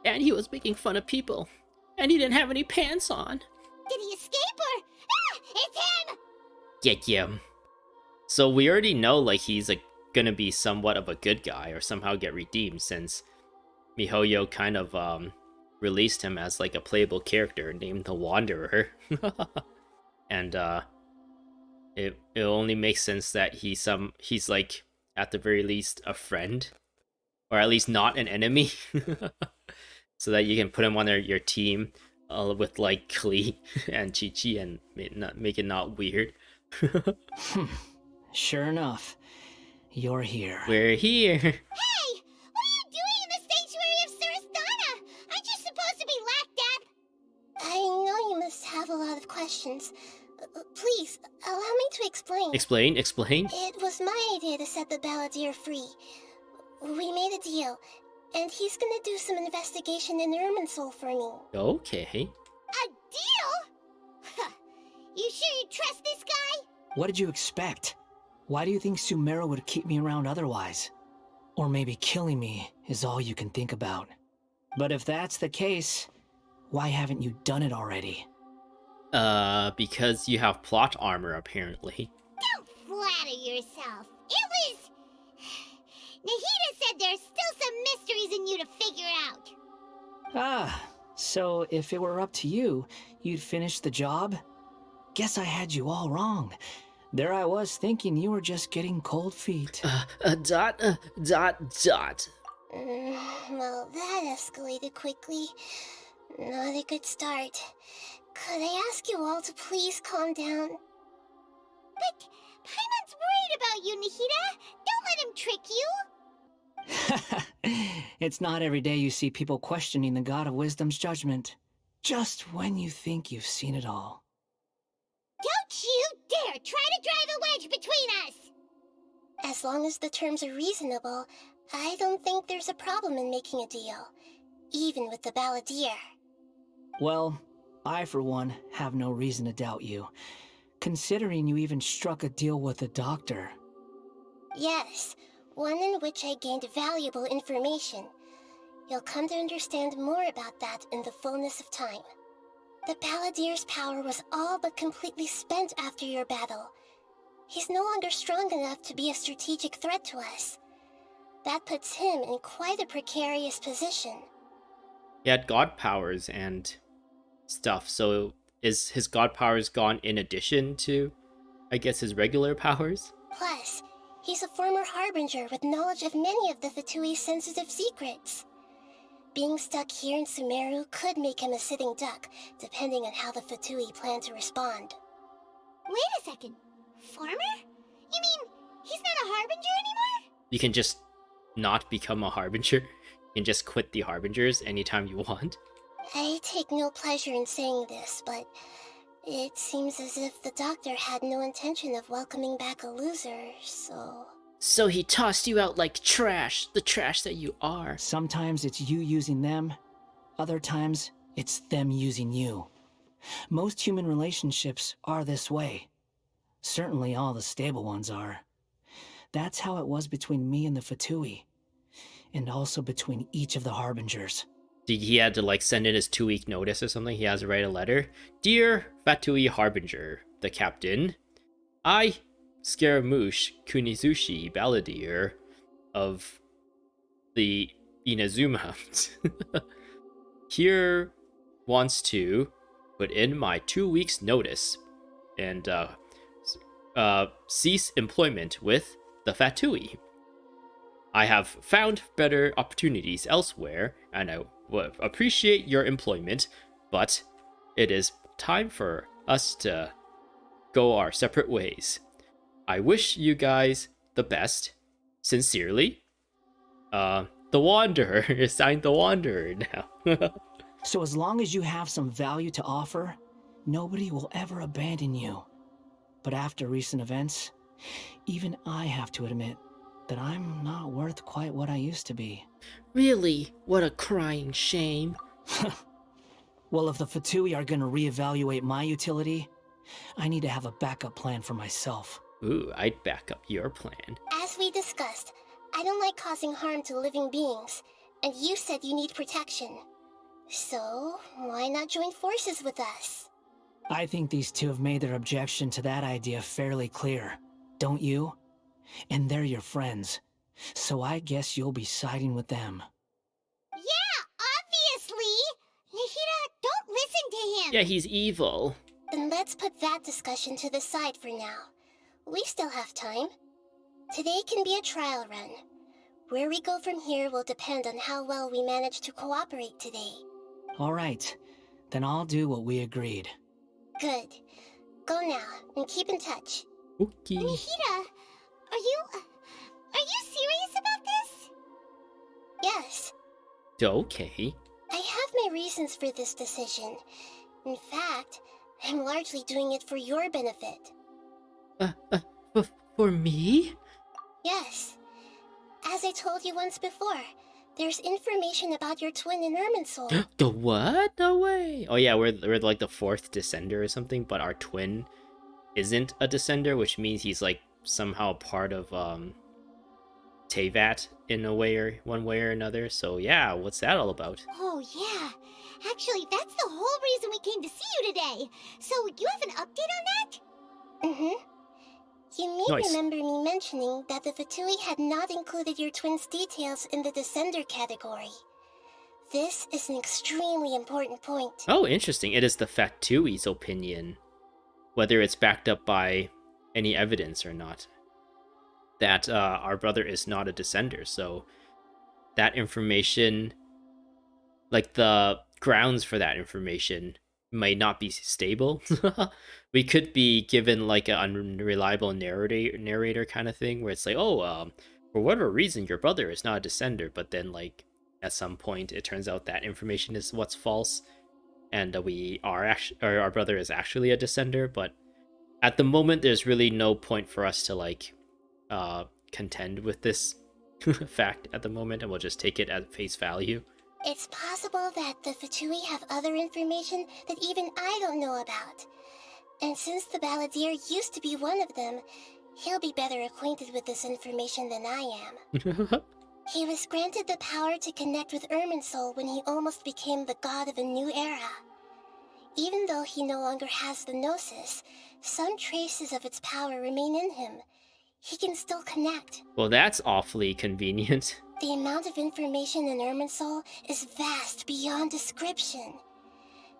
And he was making fun of people. And he didn't have any pants on. Did he escape or... Ah! It's him! Get him. So we already know like he's like gonna be somewhat of a good guy or somehow get redeemed, since MiHoYo kind of released him as like a playable character named the Wanderer. And it only makes sense that he's like at the very least a friend, or at least not an enemy. So that you can put him on your team with like Klee and Chi-Chi and make it not weird. Sure enough, you're here. We're here. Hey! What are you doing in the sanctuary of Sarasthana? Aren't you supposed to be locked up? I know you must have a lot of questions. Please, allow me to explain. Explain. It was my idea to set the Balladeer free. We made a deal, and he's gonna do some investigation in Irminsul for me. Okay. A deal? Huh. You sure you trust this guy? What did you expect? Why do you think Sumeru would keep me around otherwise? Or maybe killing me is all you can think about. But if that's the case, why haven't you done it already? Because you have plot armor, apparently. Don't flatter yourself. It was... Nahida said there's still some mysteries in you to figure out. Ah, so if it were up to you, you'd finish the job? Guess I had you all wrong. There I was thinking you were just getting cold feet. Dot. Well, that escalated quickly. Not a good start. Could I ask you all to please calm down? But Paimon's worried about you, Nahida. Don't let him trick you. It's not every day you see people questioning the God of Wisdom's judgment. Just when you think you've seen it all. Don't you dare try to drive a wedge between us! As long as the terms are reasonable, I don't think there's a problem in making a deal. Even with the Balladeer. Well, I for one have no reason to doubt you, considering you even struck a deal with the doctor. Yes, one in which I gained valuable information. You'll come to understand more about that in the fullness of time. The Balladeer's power was all but completely spent after your battle. He's no longer strong enough to be a strategic threat to us. That puts him in quite a precarious position. He had god powers, and stuff. So is his god powers gone in addition to, I guess, his regular powers? Plus, he's a former harbinger with knowledge of many of the Fatui's sensitive secrets. Being stuck here in Sumeru could make him a sitting duck, depending on how the Fatui plan to respond. Wait a second. Farmer? You mean he's not a harbinger anymore? You can just not become a harbinger. You can just quit the harbingers anytime you want. I take no pleasure in saying this, but it seems as if the doctor had no intention of welcoming back a loser, so... So he tossed you out like trash, the trash that you are. Sometimes it's you using them, other times it's them using you. Most human relationships are this way. Certainly all the stable ones are. That's how it was between me and the Fatui, and also between each of the harbingers. He had to like send in his 2-week notice or something. He has to write a letter. Dear Fatui Harbinger, the captain, I, Scaramouche Kunizushi Balladeer of the Inazuma, here wants to put in my 2 weeks notice and cease employment with the Fatui. I have found better opportunities elsewhere, and I would appreciate your employment, but it is time for us to go our separate ways. I wish you guys the best. Sincerely, the Wanderer. Is signed the Wanderer now. So as long as you have some value to offer, nobody will ever abandon you. But after recent events, even I have to admit that I'm not worth quite what I used to be. Really? What a crying shame. Well, if the Fatui are gonna reevaluate my utility, I need to have a backup plan for myself. Ooh, I'd back up your plan. As we discussed, I don't like causing harm to living beings, and you said you need protection. So, why not join forces with us? I think these two have made their objection to that idea fairly clear, don't you? And they're your friends, so I guess you'll be siding with them. Yeah, obviously! Nahida, don't listen to him! Yeah, he's evil. Then let's put that discussion to the side for now. We still have time. Today can be a trial run. Where we go from here will depend on how well we manage to cooperate today. All right, then I'll do what we agreed. Good. Go now, and keep in touch. Okay. Nahida, are you serious about this? Yes, Okay. I have my reasons for this decision. In fact, I'm largely doing it for your benefit. For me? Yes. As I told you once before, there's information about your twin in Irminsul. The what? No way. Oh yeah, we're like the 4th descender or something, but our twin isn't a descender, which means he's like somehow part of Teyvat in a way or one way or another. So yeah, what's that all about? Oh, yeah. Actually, that's the whole reason we came to see you today. So, you have an update on that? Mm-hmm. You may Nice. remember me mentioning that the Fatui had not included your twin's details in the descender category. This is an extremely important point. Oh, interesting. It is the Fatui's opinion, whether it's backed up by any evidence or not, that our brother is not a descender. So that information, like the grounds for that information, might not be stable. We could be given like an unreliable narrator kind of thing, where it's like, oh, for whatever reason, your brother is not a descender, but then like at some point it turns out that information is what's false, and our brother is actually a descender. But at the moment, there's really no point for us to like contend with this fact at the moment, and we'll just take it at face value. It's possible that the Fatui have other information that even I don't know about. And since the Balladeer used to be one of them, he'll be better acquainted with this information than I am. He was granted the power to connect with Irminsul when he almost became the god of a new era. Even though he no longer has the Gnosis, some traces of its power remain in him. He can still connect. Well, that's awfully convenient. The amount of information in Irminsul is vast beyond description.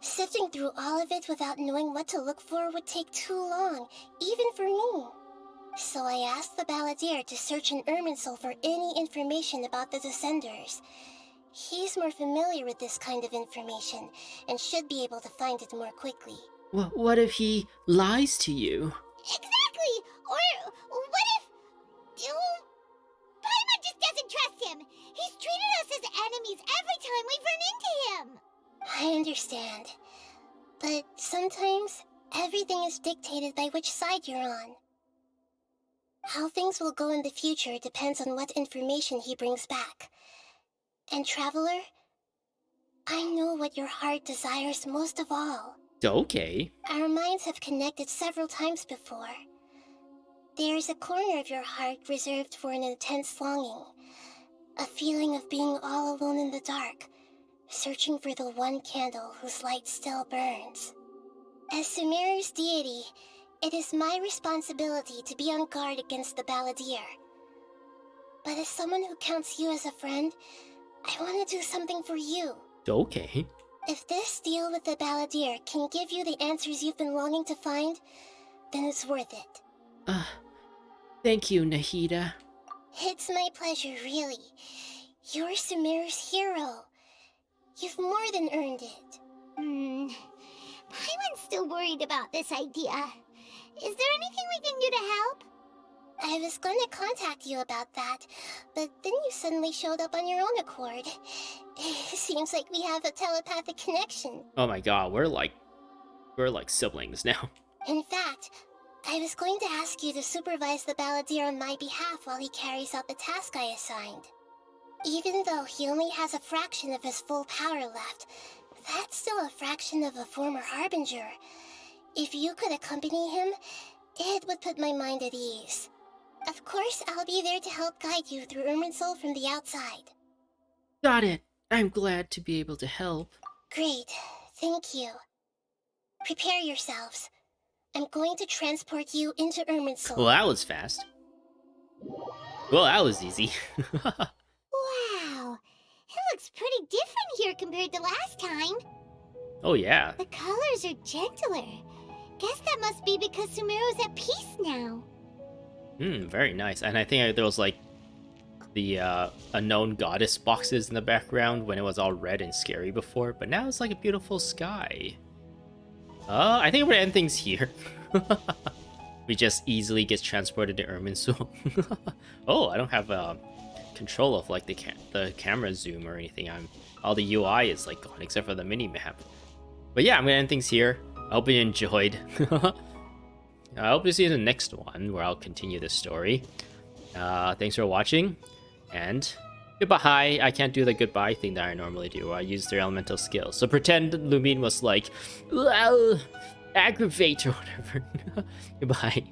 Sifting through all of it without knowing what to look for would take too long, even for me. So I asked the Balladeer to search in Irminsul for any information about the Descenders. He's more familiar with this kind of information, and should be able to find it more quickly. What if he lies to you? Exactly! Or what if... Paimon just doesn't trust him! He's treated us as enemies every time we've run into him! I understand. But sometimes, everything is dictated by which side you're on. How things will go in the future depends on what information he brings back. And Traveler, I know what your heart desires most of all. Okay. Our minds have connected several times before. There is a corner of your heart reserved for an intense longing. A feeling of being all alone in the dark, searching for the one candle whose light still burns. As Sumeru's deity, it is my responsibility to be on guard against the Balladeer. But as someone who counts you as a friend, I want to do something for you. Okay. If this deal with the Balladeer can give you the answers you've been longing to find, then it's worth it. Thank you, Nahida. It's my pleasure, really. You're Sumeru's hero. You've more than earned it. Paimon's still worried about this idea. Is there anything we can do to help? I was going to contact you about that, but then you suddenly showed up on your own accord. Seems like we have a telepathic connection. Oh my god, we're like siblings now. In fact, I was going to ask you to supervise the Balladeer on my behalf while he carries out the task I assigned. Even though he only has a fraction of his full power left, that's still a fraction of a former Harbinger. If you could accompany him, it would put my mind at ease. Of course, I'll be there to help guide you through Irminsul from the outside. Got it. I'm glad to be able to help. Great. Thank you. Prepare yourselves. I'm going to transport you into Irminsul. Well, that was fast. Well, that was easy. Wow, it looks pretty different here compared to last time. Oh yeah. The colors are gentler. Guess that must be because Sumeru's at peace now. Very nice. And I think there was like the unknown goddess boxes in the background when it was all red and scary before, but now it's like a beautiful sky. I think we're gonna end things here. We just easily get transported to Irminsul. Oh, I don't have control of like the camera zoom or anything. All the UI is like gone except for the mini map. But yeah, I'm gonna end things here. I hope you enjoyed. I hope to see you in the next one where I'll continue this story. Thanks for watching, and goodbye. I can't do the goodbye thing that I normally do, where I use their elemental skills. So pretend Lumine was like, aggravate or whatever. Goodbye.